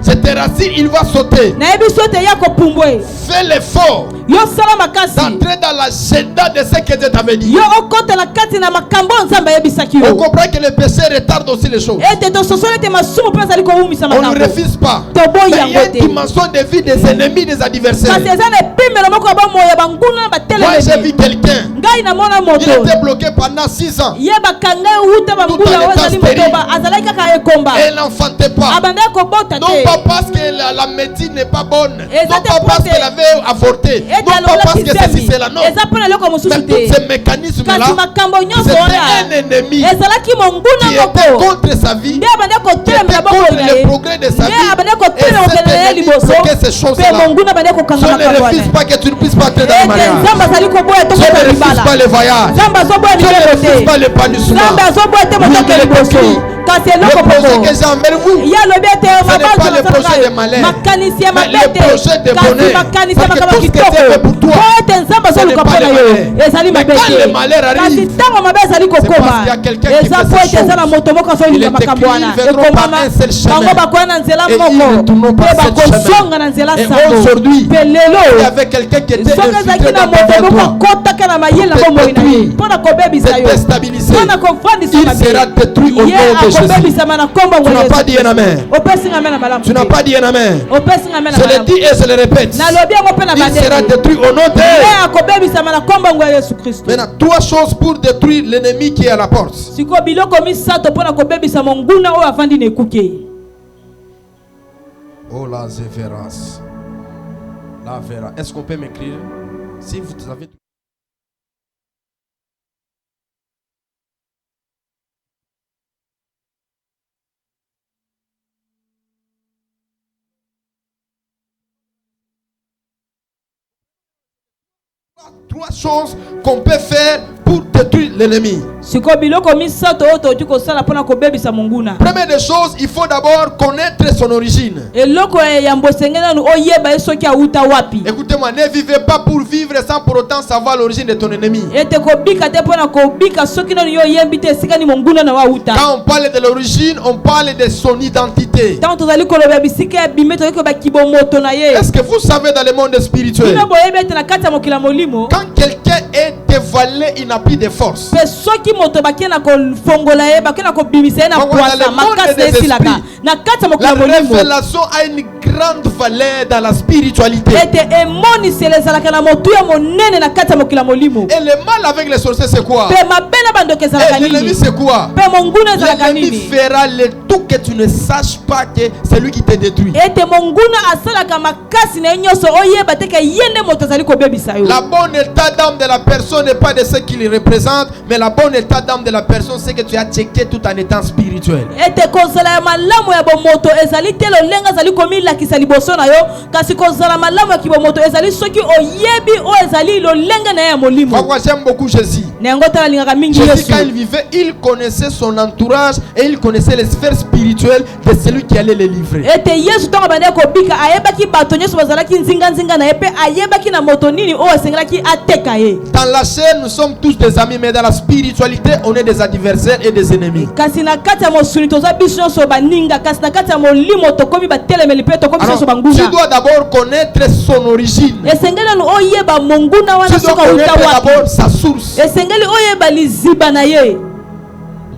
cette racine, il va sauter. Nayebi so ete ya kopumbwe. Fais l'effort Yo sala makasi. d'entrer dans l'agenda de ce que Dieu t'avait dit. Yo okotela kati na makambo Nzambe ayebisaki On yo. comprend que le péché retarde aussi les choses. Ete tososoli ete masumu mpe azali kowumisa On ne makambo. refuse pas. Toboyi Mais il y a yango une te. dimension de vie des ennemis, des adversaires. Kasi eza na epimelo moko ya bamoyo ya banguna na Moi, j'ai vu batelemeli. quelqu'un. Ngai namona Il moto. était bloqué pendant 6 ans. Ye bakanga wuta banguna Tout en oyo étant ezali stérile. motoba azalaki kaka ekomba. Et il n'enfantait pas. Abandaki kobota Non te. pas parce que la médecine n'est pas bonne. Et Non ça pas te parce porte- qu'elle avait avorté. Ete Non pas alola parce que ceci, kisemi. c'est la non. Eza mpo na eloko mosusu Mais tous te. ces mécanismes-là, Kasi makambo nyonso c'était wana un ennemi ezalaki monguna qui était moko. contre sa vie, Nde abandaki qui kotelemela était bokoyo contre na le ye. progrès de sa Nde vie. abandaki Et kotelemela cet kokende na ye ennemi liboso. bloquait ces Pe choses-là. monguna abandaki kokanga Je ne makambo refuse wana. pas que tu ne puisses pas entrer dans le Ete mariage. Nzambe azali koboya Je tokota ne refuse libala. pas le voyage. Nzambe azoboya Je ne libala refuse pas te. l'épanouissement. Nzambe azoboya te Oui, motoke il est liboso. écrit. Kasi Le eloko projet moko. que j'ai envers vous, Ye alobi ete ce n'est pas le projet de malheur, makanisi ya mais mabe le te. projet de Kasi bonheur. makanisi ya Parce que makambo tout ce que kitoko. Dieu fait pour toi, Po ete Nzambe ce n'est azoluka pas mpo na le yo. malheur. Ezali Mais mabe quand te. le malheur arrive, Kasi ntango mabe ezali parce kokoma. qu'il y a quelqu'un qui Eza fait po ces ete eza na choses. moto moko Il azolinga est makambo écrit, wana. ils viendront Ekomama par un seul chemin. bango bakoya na nzela Et ils moko. ne tourneront pas Pe cette bakosonga na chemin. nzela Et sango. aujourd'hui, Pe il y lelo avait quelqu'un qui était soki infiltré ezalaki na dans moto devant moko toi. akotaka na mayele na Te bomoi na ye détruire. mpo na kobebisa Te yo déstabiliser. mpo na kofandisa Il mabe. sera détruit au Ye nom de Jésus. akobebisama na kombo Tu ngwe n'as Yesu pas dit un amen. opesi nga me na malamu Tu n'as te. pas dit un amen. opesi nga me na Je le malamu dis et je le répète. nalobi yango mpe na Il sera bandeli détruit au nom de. ye akobebisama na kombo ngwe ya Yesu Kristo. Maintenant, 3 choses pour détruire l'ennemi qui est à la porte. sikoyo biloko misato mpo na kobebisa monguna oyo afandi na ekuke. Oh la zévérance. La vera. Est-ce qu'on peut m'écrire? Si vous avez. Trois choses qu'on peut faire pour détruire l'ennemi. sikoyo biloko misato oyo tokoki kosala mpo na kobebisa monguna. Première des choses, il faut d'abord connaître son origine. eloko ya mbosenge nanu oyeba ye soki awuta wapi. Écoutez-moi, ne vivez pas pour vivre sans pour autant savoir l'origine de ton ennemi. ete kobika te mpo na kobika soki nanu yo oyembi te esika ni monguna na wauta. Quand on parle de l'origine, on parle de son identité. ntango tozali koloba bisika ya bime toyei koyeba kibomoto na ye. Est-ce que vous savez dans le monde spirituel, bino boyebi ete na kati ya mokili ya molimo quand quelqu'un est dévoilé, il n'a plus de force. mpe soki moto bakie na kofongola ye bakie na kobimisa ye na Bongo, dans kwasa le monde makasi na des esilaka esprits, na kati ya mokili La ya molimo révélation a une grande valeur dans la spiritualité. ete emoniseli ezalaka na motuya monene na kati ya mokili ya molimo. Et le mal avec les sorciers, c'est quoi? mpe mabe na bandoki ezalaka Et l'ennemi, nini c'est quoi? mpe monguna ezalaka L'ennemi nini fera le tout que tu ne saches pas que c'est lui qui te détruit. ete monguna asalaka makasi na ye nyonso oyeba te ke ye nde moto azali kobebisa yo. La bonne état d'âme de la personne n'est pas de ce qu'il représente, mais la bonne état d'âme de la personne, c'est que tu as checké tout en étant spirituel. ete kozala ya malamu ya bomoto ezali te lolenge azali komilakisa lakisa liboso na yo kasi kozala malamu ya kibomoto ezali soki oyebi o ezali lolenge na ya molimo. Pourquoi j'aime beaucoup Jésus? Nengo tala lingaka mingi Jésus, Yesu. quand il vivait, il connaissait son entourage et il connaissait les sphères spirituelles de celui qui allait les livrer. Ete Yesu tonga bande ko bika ayebaki bato nyoso bazalaki nzinga na ye pe ayebaki na moto nini o esengelaki ateka ye. Dans la chair, nous sommes tous des amis, mais dans la spiritualité, on est des adversaires et des ennemis. Kasi na kati ya mosuni toza biso nyonso baninga kasi na kati ya molimo tokomi batelemeli pe tokomi nyonso banguna. Tu dois d'abord connaître son origine. Esengeli no oyeba monguna wana Tu dois soka uta connaître wapi. d'abord sa source. Esengeli oyeba liziba na ye.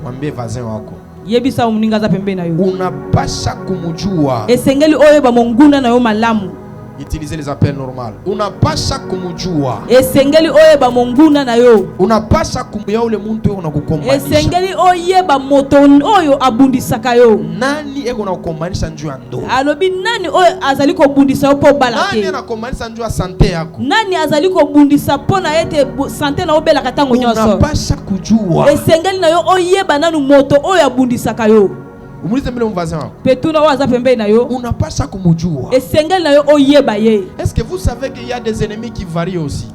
Mwambie voisin wako. Yebisa umuninga za pembe na yo. Unapasha kumujua. Esengeli oyeba monguna na yo malamu. Utiliser les appels normaux. Unapasha kumujua. Esengeli oyeba monguna na yo. Unapasha kumuya ule muntu unakukombanisha. Esengeli oyeba moto oyo abundisaka yo. Nani eko unakukombanisha njuu ya ndoa? Alobi nani oyo azali ko bundisa yo po balate. Nani anakukombanisha njuu ya sante yako? Nani azali ko bundisa po na ete sante na obela katango nyonso. Unapasha kujua. Esengeli na yo oyeba nanu moto oyo abundisaka yo. Umulize mbele mvazi wako. Petuna waza pembe na yo. Unapasha kumujua. Esengeli na yo oyeba ye. Est-ce que vous savez qu'il y a des ennemis qui varient aussi?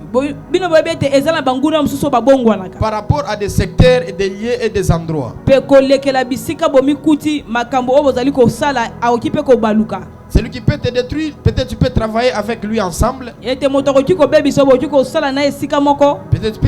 Bino bebete ezala banguna mususu babongwanaka. Par rapport à des secteurs et des lieux et des endroits. Pe kolekela bisika bomikuti makambo obo zali ko sala aokipe ko baluka. Celui qui peut te détruire, peut-être tu peux travailler avec lui ensemble. Ete moto ko kiko bebi so bo kiko sala na esika moko. Peut-être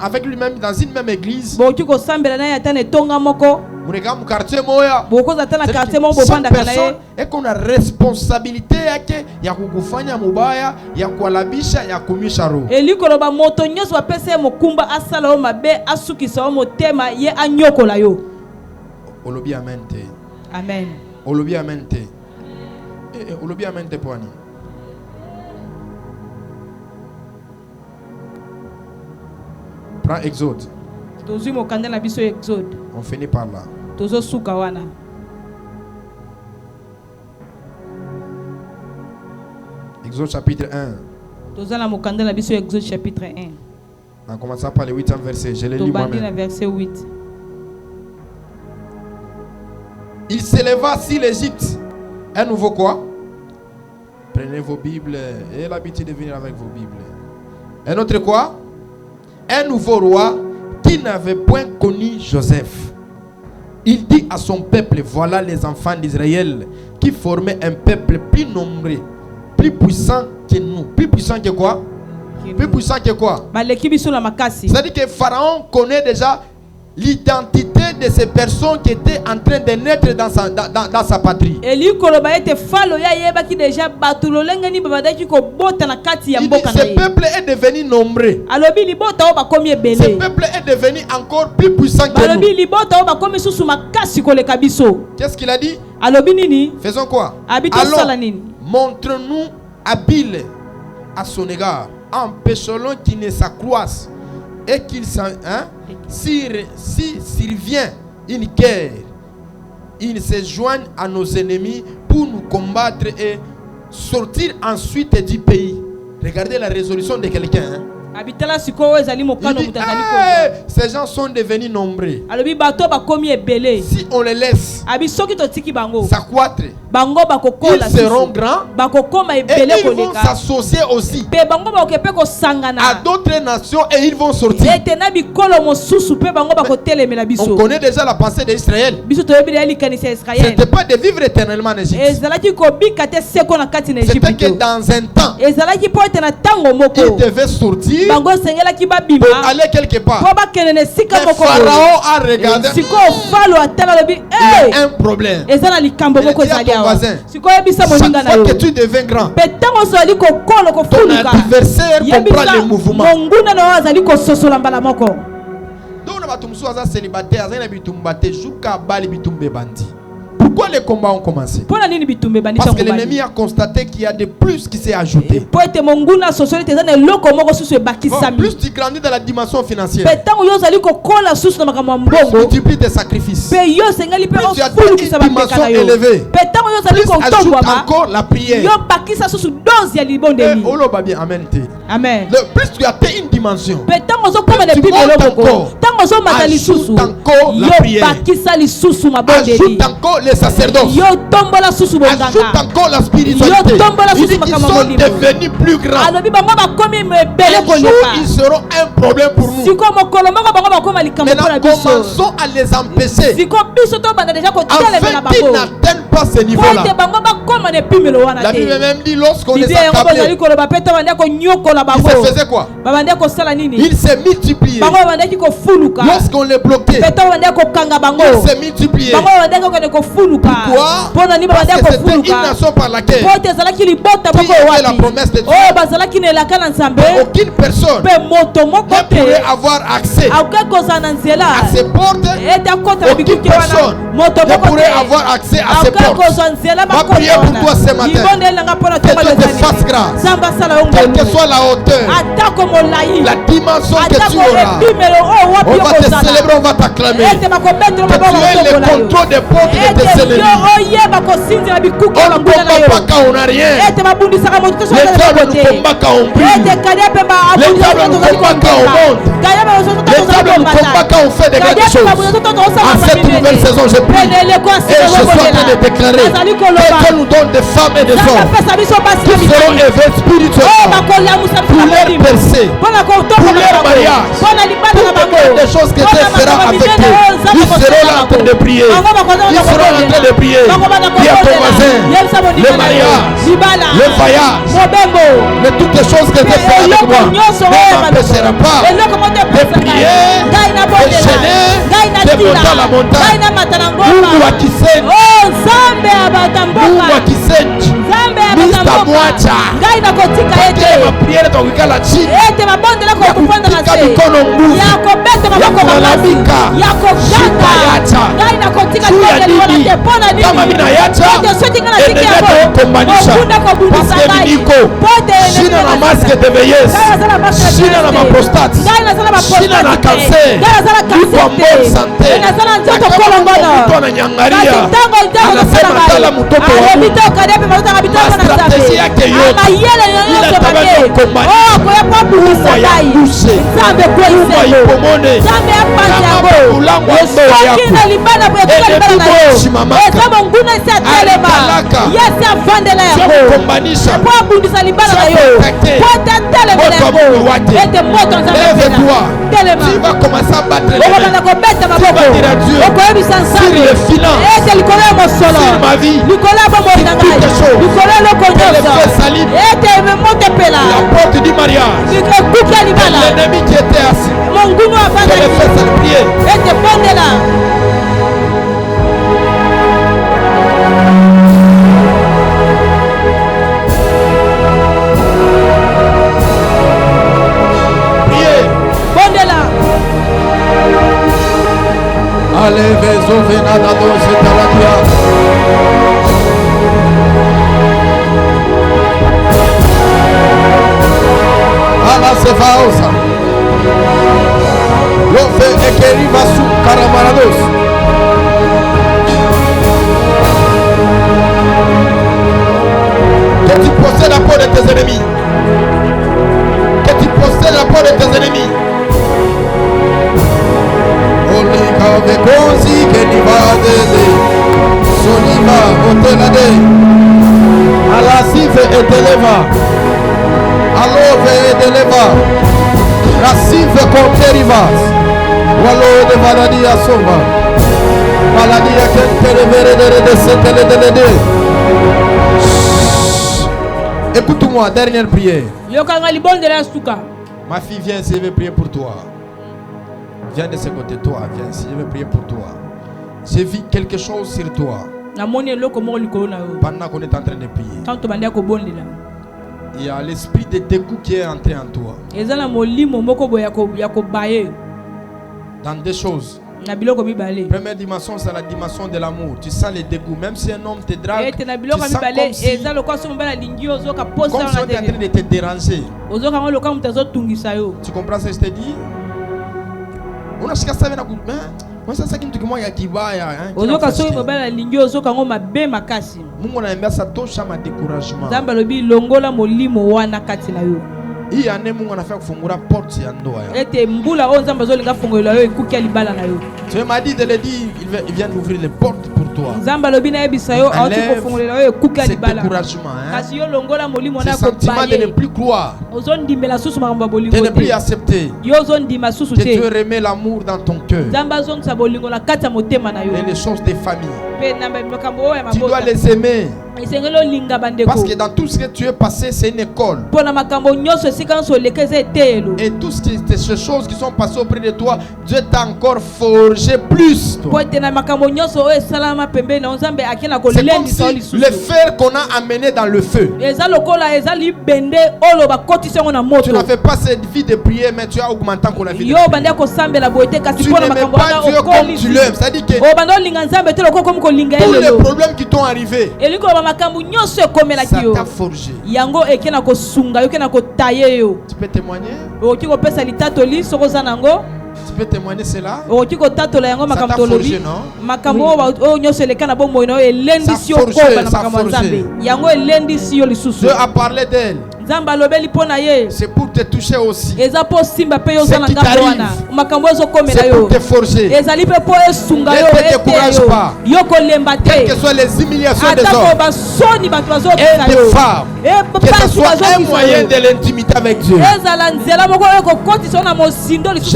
avec lui-même dans une même église. Bo kiko sambela na yatane tonga moko. Muneka mu quartier moya. Boko zatana quartier mo bopanda kana ye. Et qu'on a responsabilité yake ya kukufanya mubaya, ya kualabisha, ya kumisha roho. Elikolo ba moto nyoso bapese mokumba asala o mabe asukisa o motema ye anyokola yo. Olobi amen te. Amen. Olobi amen te. Olobi amen te poani. Prends Exode. Tozu mo kandela biso Exode. On finit par là. Tozo suka wana. Exode chapitre 1. Tozala mo kandela biso Exode chapitre 1. En commençant par le 8e verset, je le lis Tobandi na moi-même. verset 8. Il s'éleva sur l'Égypte. Un nouveau quoi? Prenez vos Bibles et l'habitude de venir avec vos Bibles. Un autre quoi? Un nouveau roi qui n'avait point connu Joseph. Il dit à son peuple, voilà les enfants d'Israël qui formaient un peuple plus nombreux, plus puissant que nous. Plus puissant que quoi? Plus puissant que quoi? Baleki biso la makasi. C'est-à-dire que Pharaon connaît déjà l'identité de ces personnes qui étaient en train de naître dans sa patrie. Elikolo ba ete falo ya yeba ki déjà batulo lengeni babadaki ko bota na kati ya Il dit, mboka na ce ye. peuple est devenu nombreux. Alobi libota o ba komi Ce ebele. peuple est devenu encore plus puissant que Alobi nous. libota o ba komi susu makasi koleka biso. Qu'est-ce qu'il a dit? Alobi nini? Faisons quoi? Habito Allons, sala nini? montre-nous habile à son égard. Empêchons-le qu'il ne s'accroisse et qu'il si survient une guerre, il se joigne à nos ennemis pour nous combattre et sortir ensuite du pays. Regardez la résolution de quelqu'un. Hein? Abitala siko ezali Il mokano dit, mutazali hey, ko. ces gens sont devenus nombreux. Alobi bato ba komi ebele. Si on les laisse Abi soki to tiki bango. s'accroître, Bango ba kokola ils seront grands bakokoma et ebele ils vont koleka. s'associer aussi Pe bango ba okepe ko sangana. à d'autres nations et ils vont sortir. Ete na bikolo mosusu pe bango ba ko telemela biso. On connaît déjà la pensée d'Israël. Biso to yebile ali kanisa Israël. C'était pas de vivre éternellement en Égypte. Ezalaki ko bika te seko na kati na C'était que Egypte. dans un temps, Ezalaki po ete na tango ils moko. devaient sortir Bango sengelaki babima. pour aller quelque part. Po ba kenene sika Mais moko. Pharaon a regardé. Siko falo atala lobi. Il y a un problème. Ezala likambo Il moko dit à ezali ton awa. voisin, Siko yebisa moninga chaque na fois yo. que tu deviens grand, Petango so ali ko kolo ko ton fuluka. adversaire comprend les mouvements. Monguna na wazali ko sosola mbala moko. Donc, on va tout célibataire, on va tout jusqu'à bali bitumbe bandi. Pourquoi les combats ont commencé? Pona nini bitumbe bani Parce que tango l'ennemi bani. a constaté qu'il y a de plus qui s'est ajouté. Po ete monguna sosoli te zane loko moko susu Bon, ebakisami. plus tu grandis dans la dimension financière, Petango yo zali ko kola susu na makambo ya plus tu mbongo. multiplies tes sacrifices. Pe yo sengali pe Plus tu atteins ofulukisa une bambeka dimension na yo. élevée, Petango yo zali Plus ko ajoute tongwama. encore la prière. Yo bakisa susu dose ya libondeli. Olo babi, amen. Amen. Plus tu atteins une dimension, Petango zo koma Plus de tu pibelo montes moko. encore. Tango zo mata Ajoute lisusu. encore la Yo prière. bakisa lisusu mabondeli. ajoute encore les sacerdoce. Yo tombola susu Ajoute bonganga. encore la spiritualité. Yo tombola Il dit susu qu'ils makambo sont molimo. devenus plus grands. Alobi bango bakomi mebele Un jour, koleka. ils seront un problème pour nous. Siko mokolo moko bango bakoma likambo Maintenant, mpona biso. commençons à les empêcher Siko biso tobanda deja kotelemela afin qu'ils bango. n'atteignent pas ce Po niveau-là. ete bango bakoma na epimelo wana La Bible te. même dit lorsqu'on les Bible yango bazali accablait, koloba pe tobanda konyokola ils bango. se faisaient quoi? Babanda kosala nini? Ils se multipliaient. Bango babandaki kofuluka. Lorsqu'on les bloquait, Pe tobanda kokanga bango. ils se multipliaient. Bango babandaki kokende kofuluka. Pourquoi? Mpona nini Parce babandaki que c'était une kofuluka? nation par laquelle Po ete ezalaki libota qui moko avait la wapi? promesse de Dieu. Oyo bazalaki na elaka na Nzambe. Aucune personne Pe moto moko ne te pourrait avoir accès akoki kozala na nzela à ces portes. ete akota na Aucune bikuke wana personne moto ne moko pourrait te avoir accès à ces akoki portes. kozwa nzela Va prier pour toi ce matin. libondelanga mpona Que Dieu te fasse grâce. nzambe asala yo Quelle que ngolu soit la hauteur, atako molai la dimension que tu atako auras, epimelo oyo wapi on yo va te kozala célébrer, on va t'acclamer. ete bakobetela Que tu maboko aies le kotokola yo contrôle des portes de tes ete ennemis. yo oyeba kosinzela bikuke On ya ne banguna na combat pas yo quand on n'a rien. ete babundisaka moto to Les diables sokote ne combattent quand on brille. ete kadia pe Les diables ne combattent quand on monte. Les diables ne combattent quand on fait des grandes choses. En cette nouvelle saison, je prie. Et je suis en train de déclarer que Dieu nous donne des femmes et des hommes qui seront élevés spirituellement pour leur percer, pour leur mariage, pour des choses que Dieu fera avec eux. Ils seront là en train de prier. Ils seront en train de prier. Dis à ton voisin, le mariage, le voyage, mais toutes les choses que Dieu fera avec moi ne m'empêchera pas de prier, de gêner, de monter à la montagne. Mungu wa Kisenji, Mungu wa Kisenji, Mr. Mwacha, pokea mapriere kwa kukala chini, ya kutika mikono nguvu, ya kulalamika, shika yacha, suya nini, kama mina yacha, endelea kukombanisha, paske niko, shina na maske de veyesi, shina na maprostati, shina na kanser, niko amboni sante, na kama mtu ananyangaria, anasema tala mtoto wa Mungu, mastrateji yake yote, ila tabaka kukombanisha, Mungu ayangushe, Mungu aipomone, kama ulango wa ndoa yako, enemi moyo shimamaka, alitalaka, sio kukombanisha, sio kutakte, moto wa Mungu wate, lève-toi, tu vas commencer à battre les mains, tu vas dire à Dieu, sur les finances, sur ma vie, sur toutes les choses, que les feux s'allument, la porte du mariage, l'ennemi qui était assis, que les feux s'allument. Allez, vezo venada doce taladia. Ala se fausa. Lo fe e que riva su caramarados. Que tu possèdes la peau de tes ennemis. Que tu possèdes la peau de tes ennemis. Vekonzi ke nivadele Soniva otelade Alasive eteleva Alove edeleva Rasive konterivas Walo de valadia sova Valadia kenterevere de seteledede. Écoute-moi, dernière prière. Ma fille, viens ici, je vais prier pour toi. Viens de ce côté, toi, viens ici, je vais prier pour toi. J'ai vu quelque chose sur toi. Pendant qu'on est en train de prier, il y a l'esprit de dégoût qui est entré en toi. Dans deux choses. Première dimension, c'est la dimension de l'amour. Tu sens les dégoûts. Même si un homme te drague, tu sens comme si on est en train de te déranger. Tu comprends ce que je te dis? Unashika sana kwa sasa kitu kimoja kibaya ozoka soki mobala alingi ozoka ngo mabe makasi. Mungu anaambia sasa tosha ma découragement. Nzambe alobi longola molimo wana kati na yo. Hii ane Mungu anafanya kufungura porte ya ndoa ya. Ete mbula o Nzambe azolinga fungola yo ekuki libala na yo. Tu m'as dit de le dire, il vient d'ouvrir les portes pour toi. Enlève ces découragements, ce sentiment de ne plus croire, de ne plus accepter, que Dieu remet l'amour dans ton cœur et les choses des familles. Tu dois les aimer. Parce que dans tout ce que tu es passé, c'est une école. Et toutes ces choses qui sont passées auprès de toi, Dieu t'a encore forgé plus. C'est comme si le fer qu'on a amené dans le feu. Tu n'avais pas cette vie de prière, mais tu as augmenté encore la vie de prière. Tu n'aimais pas Dieu comme tu l'aimes. C'est-à-dire que tous les problèmes qui t'ont arrivé, ça t'a forgé. Tu peux témoigner? Tu peux témoigner cela? Ça t'a forgé, non? Dieu a parlé d'elle. C'est pour te toucher aussi. Ce qui t'arrive, c'est pour te forger. Ne te décourage pas. Quelles que soient les humiliations des hommes et des femmes, que ce soit un moyen de l'intimité avec Dieu. Je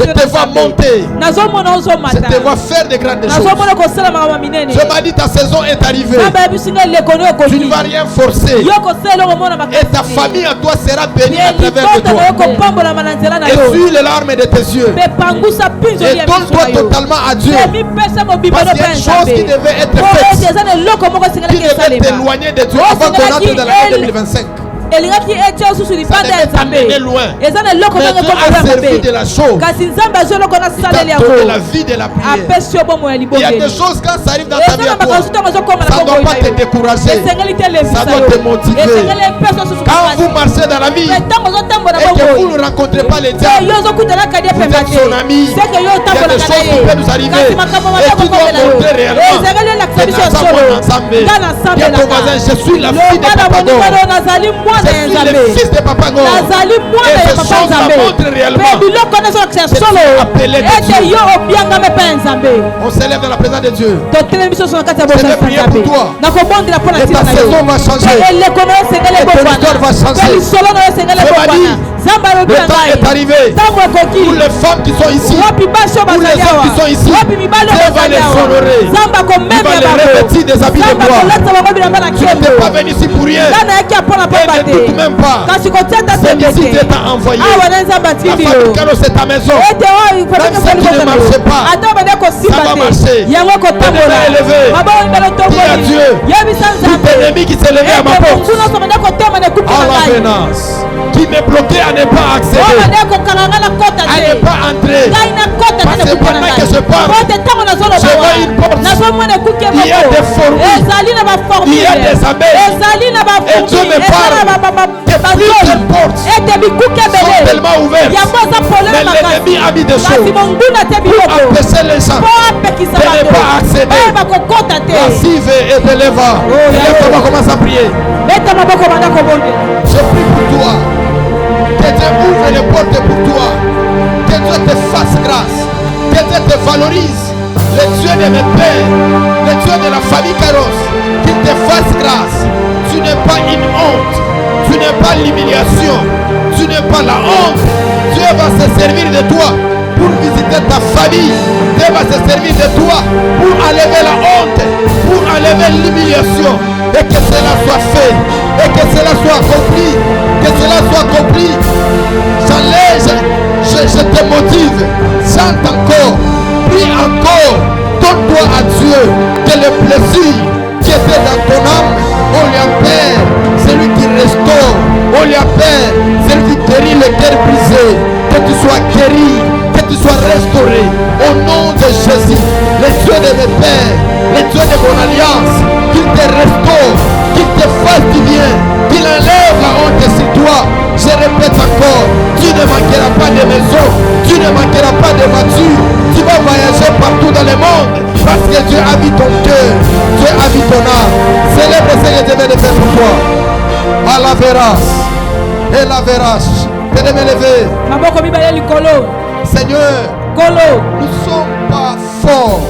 te vois monter. Je te vois faire de grandes choses. Je m'as dit ta saison est arrivée. Tu ne vas rien forcer. Et ta famille à toi sera bénie à travers de toi. Essuie les larmes de tes yeux. Et donne-toi totalement à Dieu. Parce qu'il y a une chose qui devait être faite, qui devait t'éloigner de Dieu avant qu'on entre dans l'année 2025. Ça devait t'amener loin. Mais Dieu a servi de la chose. Il t'a donné la vie de la prière. Il y a des choses quand ça arrive dans ta vie à toi, ça ne doit pas te décourager. Ça doit te motiver. Quand vous marchez dans la vie et que vous ne rencontrez pas les diables, vous êtes son ami. Il y a des choses qui peuvent nous arriver et tu dois montrer réellement que nous sommes ensemble. Il y a ton voisin, je suis la fille de Papa God. Je suis le fils de Papa God. Et ces choses la montrent réellement. Je suis appelé de Dieu. On s'élève dans la présence de Dieu. Je vais prier pour toi. Et ta saison va changer. Et ton histoire va changer. Je m'as dit, le temps est arrivé. Pour les femmes qui sont ici, pour les hommes qui sont ici, Dieu va les honorer. Il va les revêtir des habits de gloire. Tu n'étais pas venu ici pour rien. Et ne doute même pas. C'est ici Dieu t'a envoyé. La fabrication c'est ta maison. Même si tu ne marches pas, ça va marcher. Tu devrais élever. Dis à Dieu, tout ennemi qui s'est levé à ma porte, à la venance, qui me bloquait à ne pas accéder, à ne pas entrer. Parce que pendant que je parle, je vois une porte. Il y a des fourmis, il y a des abeilles. Et Dieu me parle que plusieurs portes sont tellement ouvertes. Mais l'ennemi a mis des choses pour empêcher les gens de ne pas accéder. Lascive et de leva. Et on commence à prier. Je prie pour toi. Que Dieu ouvre les portes pour toi. Que Dieu te fasse grâce. Que Dieu te valorise. Le Dieu de mes pères, le Dieu de la famille Caros, qu'il te fasse grâce. Tu n'es pas une honte. Tu n'es pas l'humiliation. Tu n'es pas la honte. Dieu va se servir de toi pour visiter ta famille. Dieu va se servir de toi pour enlever la honte, pour enlever l'humiliation. Et que cela soit fait. Et que cela soit accompli. Que cela soit accompli. J'enlève, je te motive. Chante encore. Prie encore. Donne-toi à Dieu. Que le plaisir qui était dans ton âme, on lui appelle celui qui restaure. On lui appelle celui qui guérit le cœur brisé. Que tu sois guéri. Que tu sois restauré. Au nom de Jésus. Le Dieu de mes pères. Le Dieu de mon alliance. Qu'il te restaure. Qu'il te fasse du bien. Qu'il enlève la honte sur toi. Je répète encore, tu ne manqueras pas de maison, tu ne manqueras pas de voiture, tu vas voyager partout dans le monde parce que Dieu habite ton cœur, Dieu habite ton âme. Célèbre ce que Dieu vient de faire pour toi. À la verras, et la verras, que de me lever. Seigneur, nous ne sommes pas forts.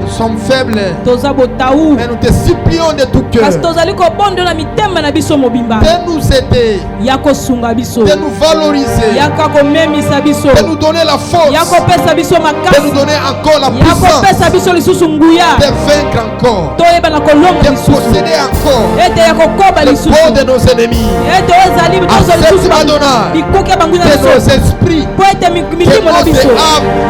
Nous sommes faibles, toza botaou mais nous te supplions de tout cœur kasi tozali kobondola mitema na biso mobimba de nous aider, ya kosunga biso de nous valoriser, yaka komemisa biso de nous donner la force, ya kopesa biso de nous makasi donner encore la ya puissance kopesa biso lisusu nguya de vaincre encore, toyeba na kolonga de lisusu posséder encore ete ya kokoba le lisusu corps de nos ennemis, ete ozali tozo lisusu Adonai, bikuke ya banguna de biso nos esprits, po ete milimo na biso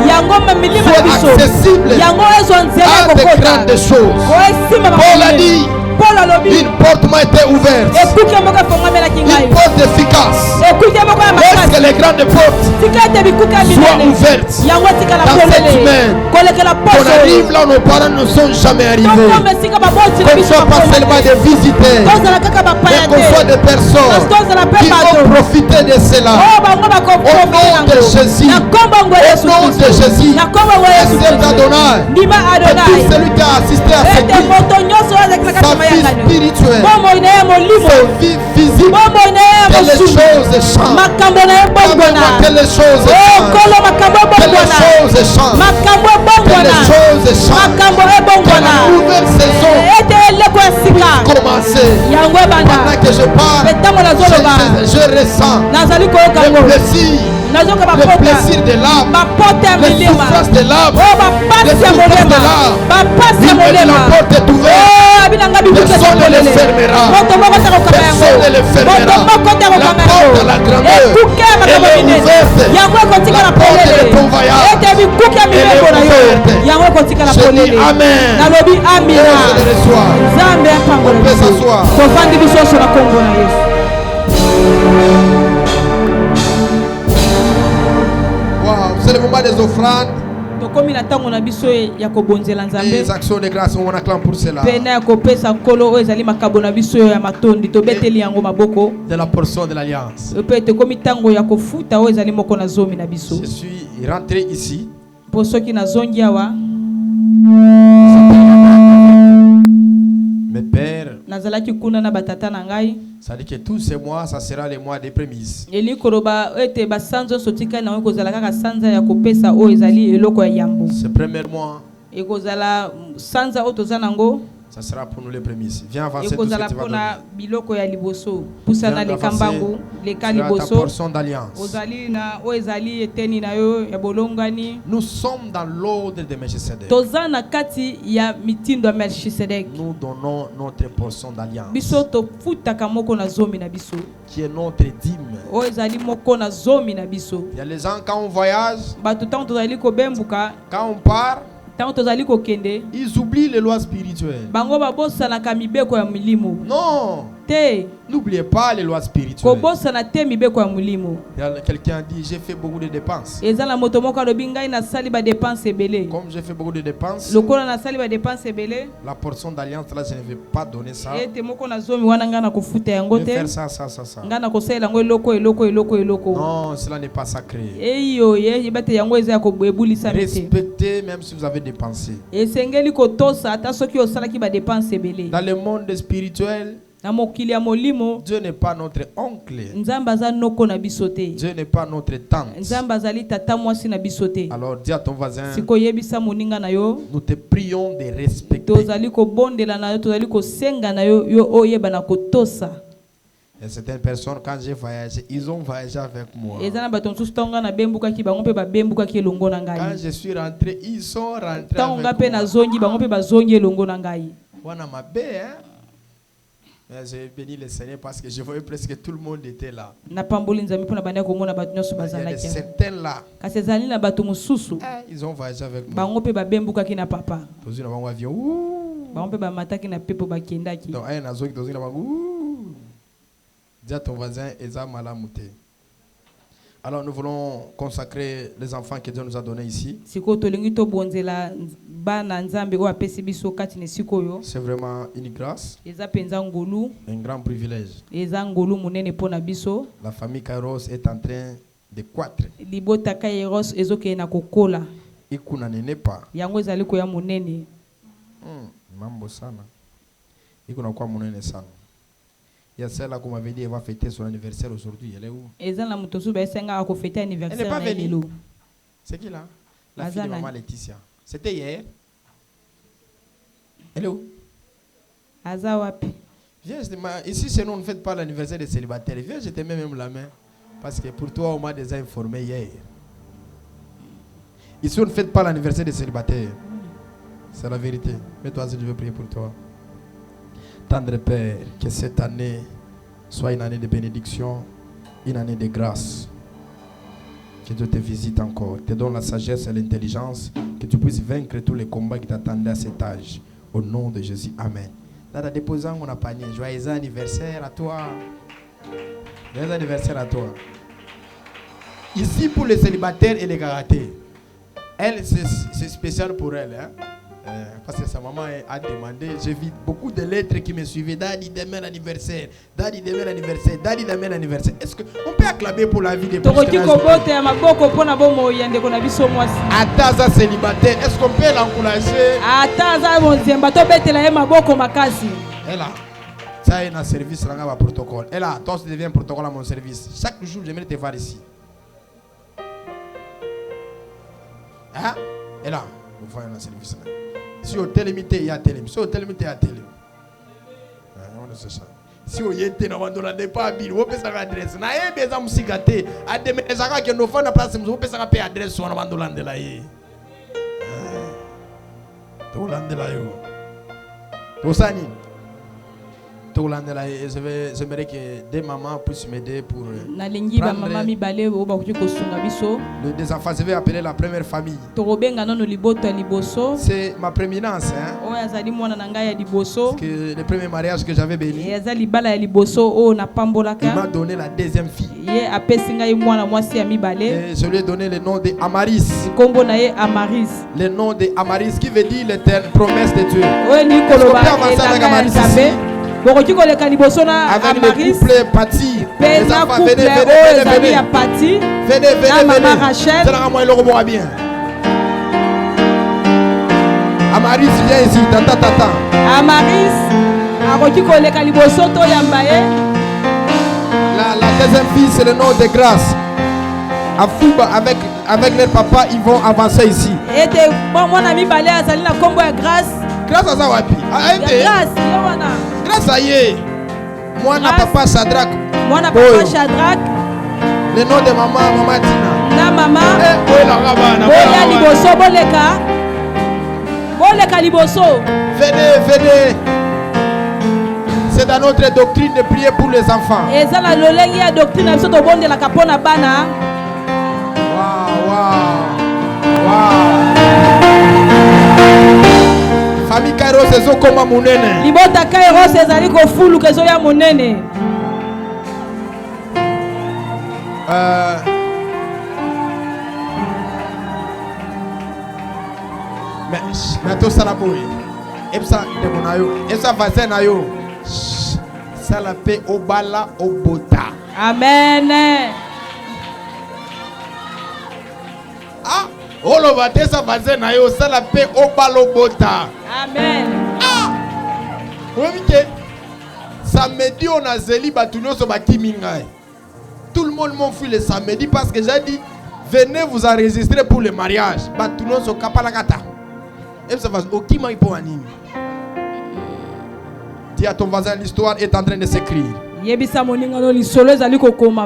yango milimo na biso soit accessible yango ezwa nzela ya à de kokota grandes choses. koesima Paul a dit, Paul alobi une porte m'a été ouverte, ekuke moko efongamelaki ngai une porte efficace. ekuke moko ya Lorsque makasi les grandes portes tika ete bikuke ya soient minene ouvertes, yango etikala dans cette polele semaine, kolekela qu'on poso arrive là où nos parents ne sont jamais arrivés, tokoma esika baboti na qu'on ne biso soit pas seulement des visiteurs, tozala kaka mais bapaya qu'on soit te des personnes kasi tozala mpe qui bato vont profiter de cela. oyo bango Au nom de Jésus, na kombo ngo au yesu nom de Jésus, na kombo ngo yesu accepte Adonai, ndima que tout adonai celui qui a assisté à ce ete culte, moto nyonso oyo azalaki na kati sa ya vie mayangano spirituelle, bomoi na ye molimo sa vie physique, bomoi na ye que les mosusu choses changent. makambo na ye bongwana Amen, que les choses o changent. kolo makambo Que les ebongwana choses changent. makambo Que ebongwana les choses changent. makambo Que ebongwana la nouvelle saison ete eleko ya sika commencer. yango ebanda Pendant que je parle, ntango nazoloba je ressens nazali koyoka le ngo plaisir, nazoka le bapota plaisir de l'âme, bapota ya les milima souffrances de l'âme, o les bapasi ya souffrances de molema l'âme. bapasi ya Il me dit molema la porte est ouverte. abinanga bikuke Personne ne le fermera. moto moko te kokanga yango Personne ne le fermera. moto moko te La kokanga porte à la yango grandeur, ekuke ya makambo elle est minene ouverte. yango ekotikala La porte polele de ton voyage, ete bikuke ya mibembo na yo ouverte. yango ekotikala Je dis polele Amen. nalobi Oh, amina je le reçois. nzambe apangola On peut biso s'asseoir. tofandi biso nyonso na kombo na yesu Wow, c'est le moment des offrandes, tokomi na ntango na biso ya kobonzela nzambe des actions de grâce. On acclame pour cela. mpe na ya kopesa nkolo oyo ezali makambo na biso ya matondi tobeteli yango maboko De la portion de l'alliance. mpe tokomi ntango ya kofuta oyo ezali moko na zomi na biso Je suis rentré ici. mpo soki nazongi awa Mes pères, nazalaki kuna na batata na ngai ça dit que tous ces mois, ça sera les mois des prémices. eli koloba ete basanza nyonso tikali nango ekozala kaka sanza ya kopesa oyo ezali eloko ya yambo Ce premier mois, ekozala sanza oyo toza nango ça sera pour nous les prémices. Viens avancer tout ce ekozala que tu vas mpona donner. biloko ya liboso pusana Viens leka avancer. mbangu leka Tu as ta liboso portion d'alliance. ozali na oyo ezali eteni na yo ya bolongani Nous sommes dans l'ordre de Melchisedec. toza na kati ya mitindo ya melchisedek Nous donnons notre portion d'alliance, biso tofutaka moko na zomi na biso qui est notre dîme. oyo ezali moko na zomi na biso Il y a les gens, quand on voyage, bato ntango tozali kobembuka quand on part, ntango tozali kokende ils oublient les lois spirituelles. bango babosanaka mibeko ya milimo Non, te n'oubliez pas les lois spirituelles. kobosana te mibeko ya molimo Il y a quelqu'un dit, j'ai fait beaucoup de dépenses. eza na moto moko alobi ngai nasali badepense ebele Comme j'ai fait beaucoup de dépenses, lokola nasali badepense ebele la portion d'alliance, là, je ne vais pas donner ça. ete moko na zomi wana ngai na kofuta yango Je vais te faire ça, ça, ça, ça. ngai na kosalela yango eloko Non, cela n'est pas sacré. eyo yeba te yango eza ya koebulisami te Respectez même si vous avez dépensé. esengeli kotosa ata soki osalaki badepense ebele Dans le monde spirituel, na mokili ya molimo Dieu n'est pas notre oncle. nzambe aza noko na biso te Dieu n'est pas notre tante. nzambe azali tata mwasi na biso te Alors dis à ton voisin, sikoyebisa moninga na yo nous te prions de respecter. tozali kobondela na yo tozali kosenga na yo yo oyeba na kotosa Et certaines personnes, quand j'ai voyagé, ils ont voyagé avec moi. eza na bato mosusu ntango ngai nabembukaki bango mpe babembukaki elongo na Quand ngai je suis rentré, ils sont rentrés ntango ngai avec mpe moi. nazongi bango mpe bazongi elongo na ngai Wana mabe, hein? Mais j'ai béni le Seigneur parce que je voyais presque tout le monde était là. napamboli nzambe mpo na bandaki komona bato nyonso Il y a des bazalaki certains là, kasi ezali na bato mosusu ils ont voyagé avec moi. bango mpe babembukaki na papa Tous ils ont avion. Ouh. bango mpe bamataki na mpepo bakendaki Donc, un azo qui tous ils ont dis à ton voisin, Eza Malamouté. Alors nous voulons consacrer les enfants que Dieu nous a donnés ici. sikoyo tolingi tobonzela bana nzambe oyo apesi biso kati na esika oyo C'est vraiment une grâce, eza mpenza ngolu un grand privilège. eza ngolu monene mpo na biso La famille Kairos est en train de croître. libota kairos ezokende na kokola Ikuna nene pas. yango ezali koya monene Mambo sana. Ikuna kwa monene sana. Il y a celle-là qu'on m'avait dit, elle va fêter son anniversaire aujourd'hui. Elle est où? eza na moto mosusu bayesengaka kofete anniversaire Elle n'est pas na ye venue. lelo C'est qui là? La Azana. fille de maman Laetitia. C'était hier. Elle est où? Azawapi. Viens, ici, chez nous, on ne fête pas l'anniversaire des célibataires. Viens, je te mets même la main. Parce que pour toi, on m'a déjà informé hier. Ici, on ne fête pas l'anniversaire des célibataires. C'est la vérité. Mais toi, si je veux prier pour toi. Tendre Père, que cette année soit une année de bénédiction, une année de grâce. Que Dieu te visite encore, te donne la sagesse et l'intelligence, que tu puisses vaincre tous les combats qui t'attendaient à cet âge. Au nom de Jésus, Amen. Là, déposant mon panier. Joyeux anniversaire à toi. Joyeux anniversaire à toi. Ici, pour les célibataires et les karatés, elle, c'est spécial pour elle. Hein? Parce que sa maman a demandé. J'ai vu beaucoup de lettres qui me suivaient. Daddy, demain l'anniversaire. Daddy, demain l'anniversaire. Daddy, demain l'anniversaire. Est-ce qu'on peut acclamer pour la vie des proches? Ataza célibataire, est-ce qu'on peut l'encourager? Elle a. Ça est un service, là, un protocole. Elle a. Toi, tu deviens un protocole à mon service. Chaque jour, j'aimerais te voir ici. Hein? Elle a. Vous voyez un service là. Si au télémité, il y a télé. Si au télémité, il y a télé. On sait ça. Si au yété, on ne va pas habiller. On peut savoir adresse. Na e beza musigate. Ademe ezaka ke no fana place on peut savoir adresse on va ndolande la ye. To lande la yo. To sani. To lande la ye. J'aimerais que des mamans puissent m'aider pour nalingi ba mama mibale o ba kuko sunga biso. Des enfants, je vais appeler la première famille. C'est ma prééminence. Hein? Parce que le premier mariage que j'avais béni, il m'a donné la deuxième fille. Et je lui ai donné le nom d'Amaris. Le nom d'Amaris qui veut dire l'éternelle promesse de Dieu. Est-ce qu'on peut avancer avec Amaris ici? Avec le couple Pati. Les enfants, venez. Venez. C'est là moi, il le revoit bien. Amaris, viens ici. Tata. Amaris. La deuxième fille, c'est le nom de Grâce. À Fouba, avec leur papa, ils vont avancer ici. Mon ami Balé a sali na kombo ya Grâce. Grâce à ça, wapi? Grâce à yé. Moi, na papa Shadrach. Le nom de maman Tina. Na maman. Boleka liboso. Venez. C'est dans notre doctrine de prier pour les enfants. Eza la lolengi ya doctrine na biso to bondela kapona bana. Wow. Famille Kairos ezo koma munene. Libota Kairos ezali ko fulu kezo ya munene. Mais tout ça la boue. Epsa de monayo, epsa vazen ayo. Ça la paix au bala au bota. Amen. Ah, oh le vate ça vazen ayo, ça la paix au bala au bota. Amen. Ah, oui que samedi on a zeli batuno so bakiminga. Tout le monde m'ont fui le samedi parce que j'ai dit venez vous enregistrer pour le mariage. Batuno so kapalakata. Et ça va au qui m'a pour anime. Dis à ton voisin, l'histoire est en train de s'écrire.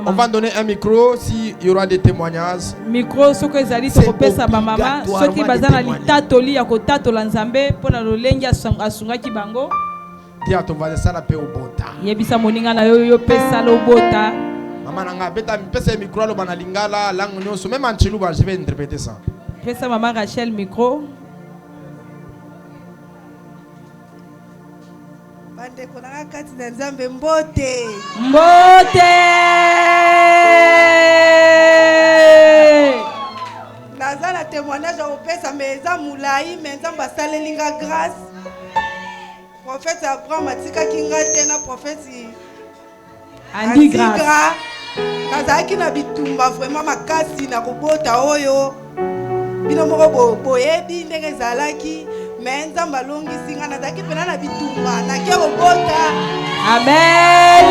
On va donner un micro s'il y aura des témoignages. Micro ce que zali to kopesa ba mama soki bazana litatoli ya kotatola nzambe pona lolengi asunga kibango. Dis à ton voisin ça la paix au bota. Yebisa moninga na yo pesa lo bota. Maman nanga beta pesa micro lo bana lingala langue nyonso même en chiluba je vais interpréter ça. Pesa maman Rachel micro. Bandeko na kati na Nzambe mbote. Nazala témoignage au pesa meza mulai menza basale linga grâce. Prophète Abraham matika kinga tena prophète Andi grâce. Kazaki na bitumba vraiment makasi na kobota oyo. Bino moko boyebi ndenge zalaki. Menza malongi singa na daki pena na bitumba na ke robota. Amen.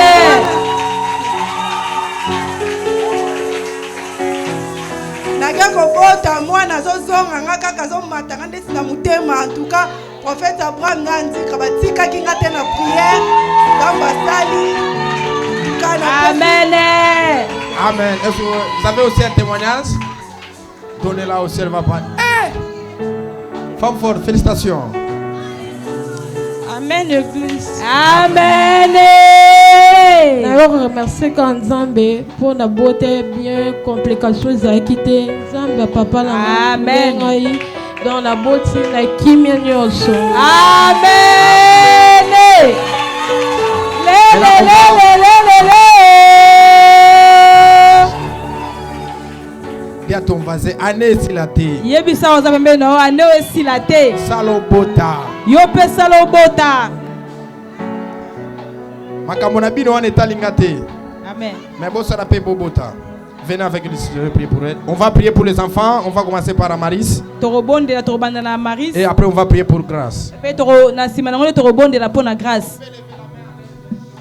Na ke robota mwana zo zonga ngaka kazo matanga ndesi na mutema en tout cas prophète Abraham Nandika batika kinga te na prière ngamba sali kana. Amen. Amen. Est-ce que vous avez aussi un témoignage? Donnez-la au ciel, va prendre. Femme forte, félicitations. Amen, Église. Amen. D'ailleurs, remercier Kanzambe pour la beauté, bien, complications, Zakite, Zamba, papa, la Amen. Dans la beauté, la kimia nyoso. Amen. Dis à ton voisin, année silate. Yebisa wazabembe no ane silate. Salobota. Yope salobota. Makamona bino on est alingate. Amen. Mais bon ça n'a pas bobota. Venez avec nous, je vais prier pour elle. On va prier pour les enfants. On va commencer par Amaris. Torobonde la torobanda na Amaris. Et après on va prier pour grâce. Pe toro na simana ngone torobonde la pona grâce.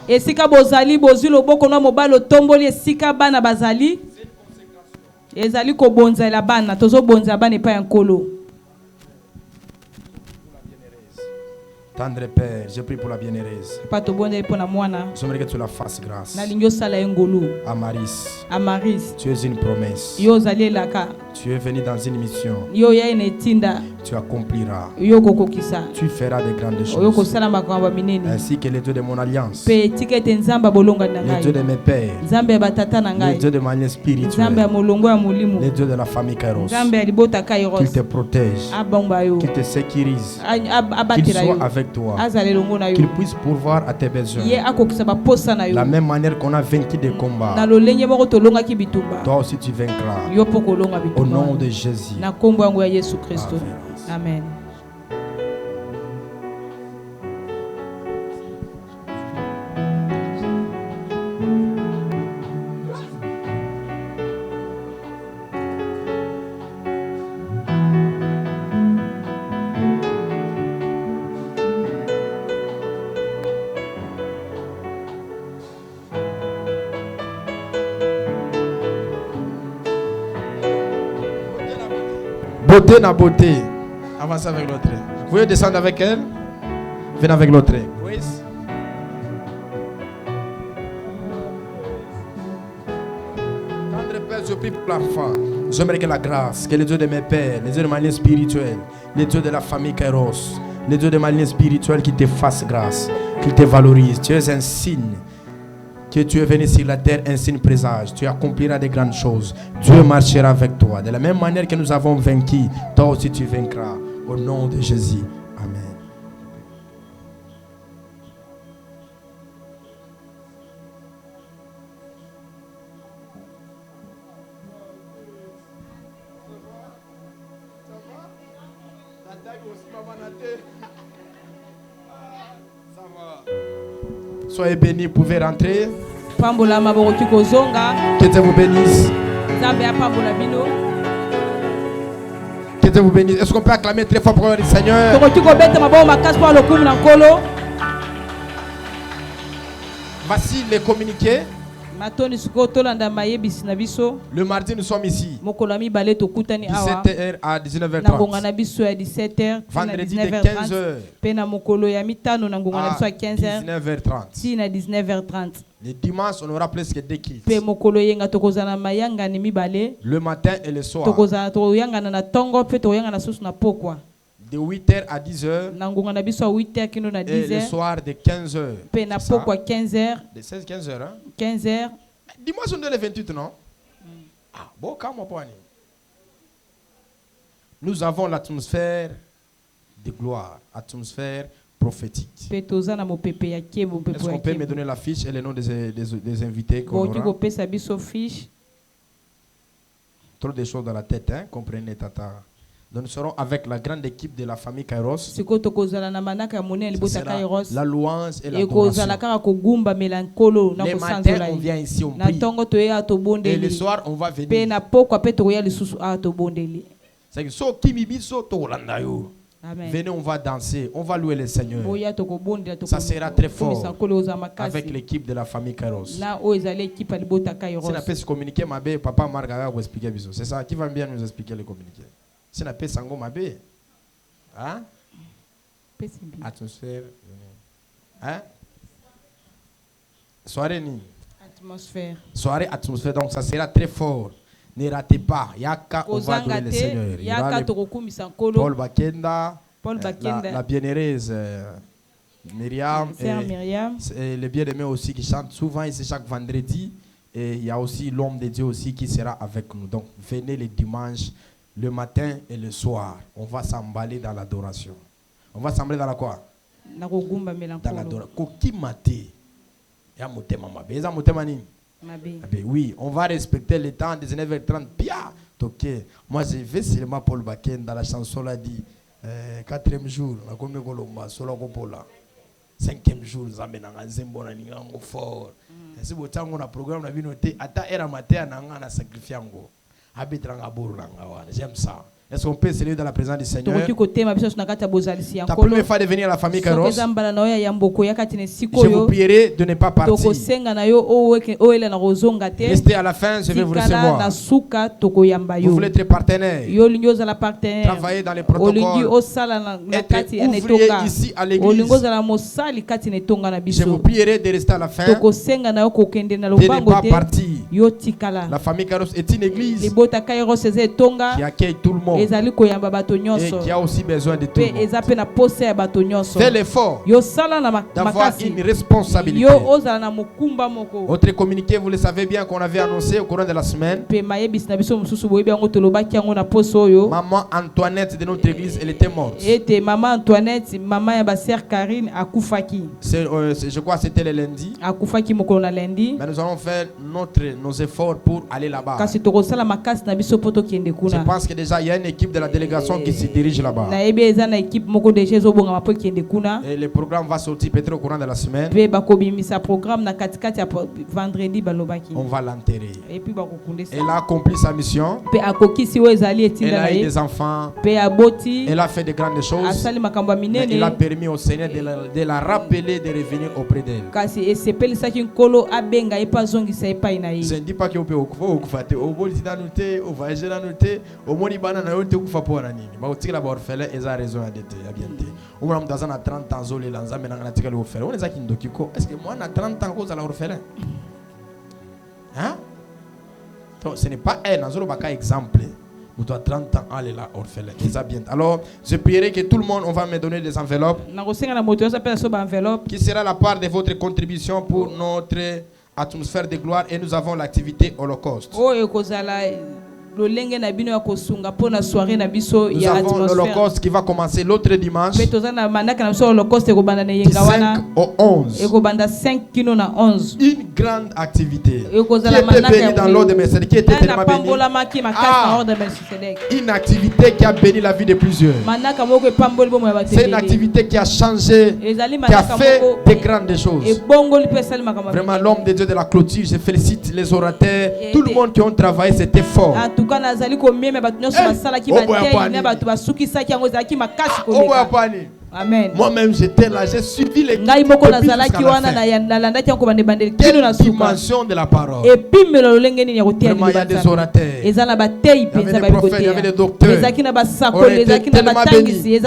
Esika bozali bozwi loboko na mobalo tomboli esika bana bazali. Ezali ko bonza la bana tozo bonza bana pa yankolo. Tendre Père, je prie pour la bienheureuse. Pato bonde pona mwana. J'aimerais que tu la fasses grâce. Na lingyo sala engolu. Amaris. Amaris. Tu es une promesse. Yo zali laka. Tu es venu dans une mission. Yo ya inetinda. Tu accompliras. Yo kokokisa. Tu feras de grandes Yo choses. kosala makambo minene. Ainsi que le Dieu de mon alliance. Pe tikete nzamba bolonga na Le Dieu de ngai. mes pères. Nzambe batata na Le ngai. Dieu de ma lignée Nzambe spirituelle. ya molongo ya molimo. Le Dieu de la famille Kairos. Nzambe ya libota Kairos. Qu'il te protège. Abamba yo. Qu'il te sécurise. Qu'il Abatira yo. soit avec toi. Azale longo na yo. Qu'il puisse pourvoir à tes besoins. Ye akokisa ba posa na yo. La même manière qu'on a vaincu des combats. Na lolenge moko tolonga ki bitumba. Toi aussi tu vaincras. Yo poko longa Au bitumba. nom de Jésus. Na kombo yango ya Yesu Kristo. Amen. Beauté na beauté. Avancez avec l'autre. Vous pouvez descendre avec elle. Venez avec l'autre. Oui. Tendre Père, je prie pour l'enfant. J'aimerais que la grâce, que le Dieu de mes pères, le Dieu de ma lignée spirituelle, le Dieu de la famille Kairos, le Dieu de ma lignée spirituelle qui te fasse grâce, qu'il te valorise. Tu es un signe. Que tu es venu sur la terre, un signe présage. Tu accompliras de grandes choses. Dieu marchera avec toi. De la même manière que nous avons vaincu, toi aussi tu vaincras. Au nom de Jésus. Amen. Soyez bénis, vous pouvez rentrer. Pambola maboko kikozonga. Que Dieu vous bénisse. Nzambe apambola bino. Que Dieu vous bénisse. Est-ce qu'on peut acclamer très fort pour le Seigneur? Toko tikobeta maboko makasi kwa lokumu na nkolo. Voici les communiqués. Matoni siko tolanda mayebisi na biso. Le mardi, nous sommes ici. Mokolo ya mibale tokutani awa. 17h à Na ngonga 19h30. na biso ya 17h. Vendredi de 15h. Pe na mokolo ya mitano na ngonga na À biso ya 15h. 19h30. Si na 19h30. Le dimanche, on aura presque deux kits. Pe mokolo yenga tokozana mayanga ni mibale. Le matin et le soir. Tokozana toyanga na tongo pe toyanga na susu na pokwa. De 8h à 10h. Na ngonga na biso 8h kino na Et le 10h. soir de 15h. Pe na pokwa 15h. De 16-15h. Hein? 15h. Dimanche, on est le 28, non? Ah, bon, comment point. Nous avons l'atmosphère de gloire, atmosphère prophétique. Pe tozana mopepe ya kebo Est-ce pepe ya qu'on peut me kebo. donner la fiche et les noms des invités qu'on Boki aura? kopesa biso fiche. Trop de choses dans la tête, hein? Comprenez, tata. Donc nous serons avec la grande équipe de la famille Kairos. Siko tokozala na manaka ya monene Ce libota sera Kairos. la louange et Ekozala l'adoration. kaka kogumba melankolo na Les matins, kosanzola. on vient ici, on Na prie. tongo toya Et le tobondeli. soir, on va Pe venir. na pokwa pe toya lisusu a tobondeli. C'est que so kimi biso to landa yo. Amen. Venez, on va danser, on va louer le Seigneur Boya tokobondela Ça sera très fort Komisa nkolo oza makasi. avec l'équipe de la famille Kairos. Na o ezali équipe ya libota Kairos. Si on peut se communiquer, ma belle, papa Marc va vous expliquer biso. C'est ça, qui va bien nous expliquer le communiquer. Si on peut sango ma belle. Hein? Atmosphère. Hein? Soirée ni. Atmosphère. Soirée atmosphère. Donc ça sera très fort. Ne ratez pas. Yaka, on va adorer le Seigneur. Il y aura Paul Bakenda, la bienheureuse Myriam, et les bien-aimés aussi qui chantent souvent ici chaque vendredi. Et il y a aussi l'homme de Dieu aussi qui sera avec nous. Donc venez les dimanches, le matin et le soir. On va s'emballer dans l'adoration. On va s'emballer dans la quoi? Dans l'adoration. Koki maté. Ya motema mabe. Eza motema nini? Oui, on va respecter le temps des 19h30. Pia. Ok. Moi je vais seulement Paul Baken dans la chanson là dit 4e jour. Na komi kolomba solo kopola. 5e jour zambe na nzembo na ningango fort. Si botango na programme na binoté ata era matin na nga na sacrifier ngo. Abitranga buru na nga. J'aime ça. Est-ce qu'on peut célébrer dans la présence du Seigneur? Ta première fois de venir à la famille Kairos. Je vous prierai de ne pas partir. Restez à la fin, je vais vous recevoir. Vous voulez être partenaire. Travailler dans les protocoles. Être ouvrier ici à l'église. Je vous prierai de rester à la fin. De ne pas partir. La famille Kairos est une église qui accueille tout le monde. Et qui a aussi besoin de tout le monde. Fais l'effort d'avoir une responsabilité. Autre communiqué, vous le savez bien qu'on avait annoncé au courant de la semaine. Maman Antoinette de notre église, elle était morte. Maman Antoinette, maman de sœur Karine, je crois que c'était le lundi. Mais nous allons faire nos efforts pour aller là-bas. Je pense que déjà il y a une équipe de la délégation qui se dirige là-bas. Et le programme va sortir peut-être au courant de la semaine. On va l'enterrer. Elle a accompli sa mission. Elle a eu des enfants. Elle a fait de grandes choses. Mais il a permis au Seigneur de la rappeler de revenir auprès d'elle. Je ne dis pas que vous pouvez fapora nini ba utikila ba orphelin eza raison ya dete ya bien te umwana mutaza na 30 ans zo le lanzambe na tikala orphelin on eza kindokiko est-ce que moi na 30 ans cause la orphelin hein donc ce n'est pas un azolo baka exemple vous doit 30 ans aller là orphelin eza bien. Alors je prierai que tout le monde on va me donner des enveloppes qui sera la part de votre contribution pour notre atmosphère de gloire et nous avons l'activité Holocauste. Nous avons l'Holocauste qui va commencer l'autre dimanche du 5 au 11. Une grande activité qui était bénie dans l'ordre de Melchizedek, qui était tellement bénie. Une activité qui a béni la vie de plusieurs. C'est une activité qui a changé, qui a fait de grandes choses. Vraiment l'homme de Dieu de la clôture, je félicite les orateurs, tout le monde qui ont travaillé, c'était fort. Amen. Moi-même j'étais là, j'ai suivi les dimensions de la parole. Vraiment, il y a des orateurs, il y avait des prophètes, il y avait des docteurs. On était tellement bénis.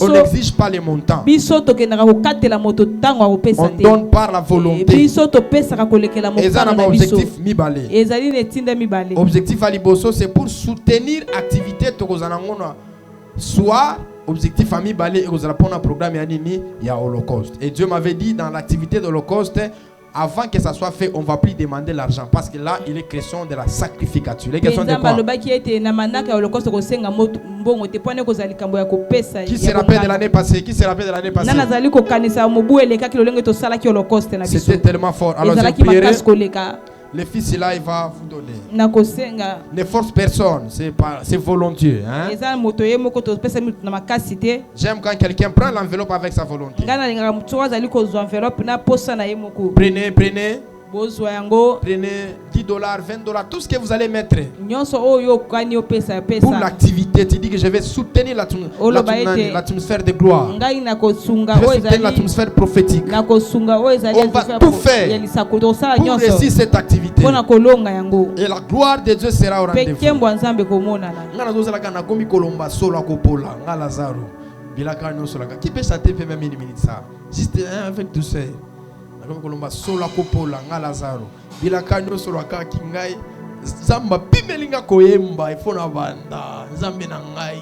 On n'exige pas les montants. On donne par la volonté. Et ça n'a objectif mi-balé. Objectif à Liboso, c'est pour soutenir l'activité de Togozanangona. Soit objectif famille balé et vous allez prendre un programme il y a Holocauste. Et Dieu m'avait dit dans l'activité de l'Holocauste, avant que ça soit fait, on ne va plus demander l'argent parce que là il est question de la sacrificature. Les questions de quoi? Qui se rappelle de l'année passée? Qui se rappelle de l'année passée? C'était tellement fort. Alors je prierai. Le fils là, il va vous donner. Ne force personne, c'est volontiers. Hein? J'aime quand quelqu'un prend l'enveloppe avec sa volonté. Prenez, prenez. Prenez 10 $, 20 $, tout ce que vous allez mettre pour pour l'activité. Tu dis que je vais soutenir l'atmosphère de gloire. Je vais soutenir l'atmosphère prophétique. On va tout faire pour réussir cette activité. Et la gloire de Dieu sera au rendez-vous. Qui peut chanter même une minute ça? Juste avec douceur. Kolomba sola kopola nga Lazaro bila kanyo sola ka kingai zamba pimelinga koyemba ifona banda zambe na ngai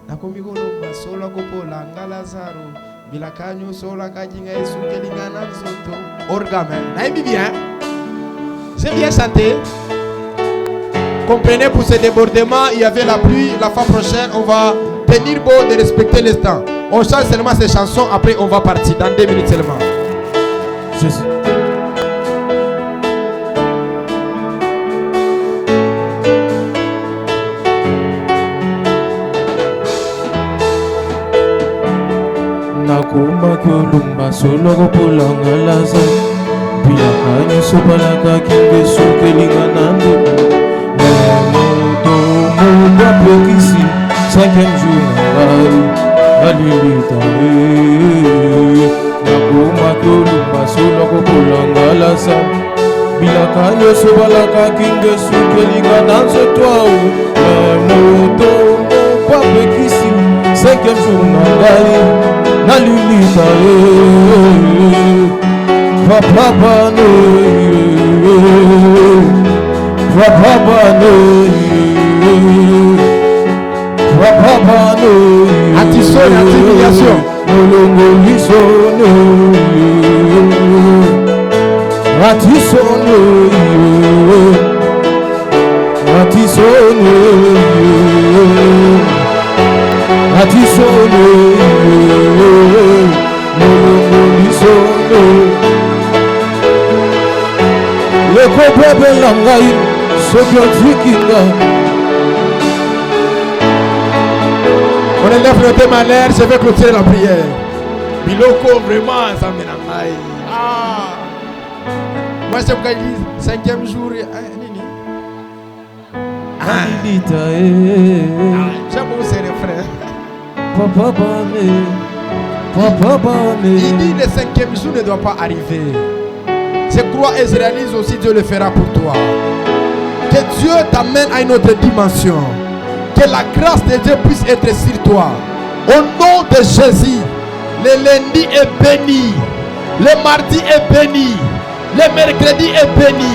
nakomi kolomba sola kopola nga Lazaro bila kanyo sola ka kingai sukelinga na soto orgame na bien. C'est bien chanté. Comprenez, pour ce débordement il y avait la pluie. La fois prochaine on va tenir bon de respecter les temps. On chante seulement ces chansons, après on va partir dans 2 minutes seulement. Jésus. Nakuma kulumba solo kopolanga laza bilakanya sobalaka kinge sokelinga nambe moto mungu apekisi 5e jour na alilita nakuma kulumba solo kopolanga laza bilakanya sobalaka kinge sokelinga nanzo toi moto mungu apekisi 5e jour na Nalulita papa bano Attisonne, intimidation. Molongo lisono Attisonne le copain langai sokotikinga. On élève le thème à l'air, je vais clôturer la prière. Biloko vraiment ça menangai. Ah. Moi c'est pourquoi il dit 5e jour nini. J'aime beaucoup ces refrains. Il dit le 5e jour ne doit pas arriver. C'est croire et se réalise aussi, Dieu le fera pour toi. Que Dieu t'amène à une autre dimension. Que la grâce de Dieu puisse être sur toi. Au nom de Jésus, le lundi est béni. Le mardi est béni. Le mercredi est béni.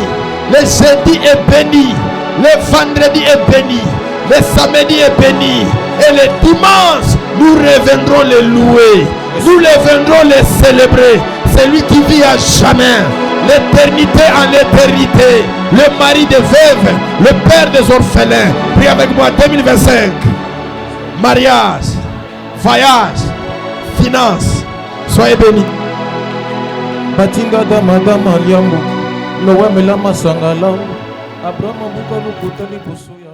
Le jeudi est béni. Le vendredi est béni. Le samedi est béni. Et le dimanche, nous reviendrons les louer. Nous reviendrons les célébrer. C'est lui qui vit à jamais. L'éternité en l'éternité. Le mari des veuves. Le père des orphelins. Prie avec moi 2025. Mariage. Voyage. Finance. Soyez bénis. Batinga da madame Aliambo. Noé Melama Sangalam. Abraham Bukalo Kutani Bosoya.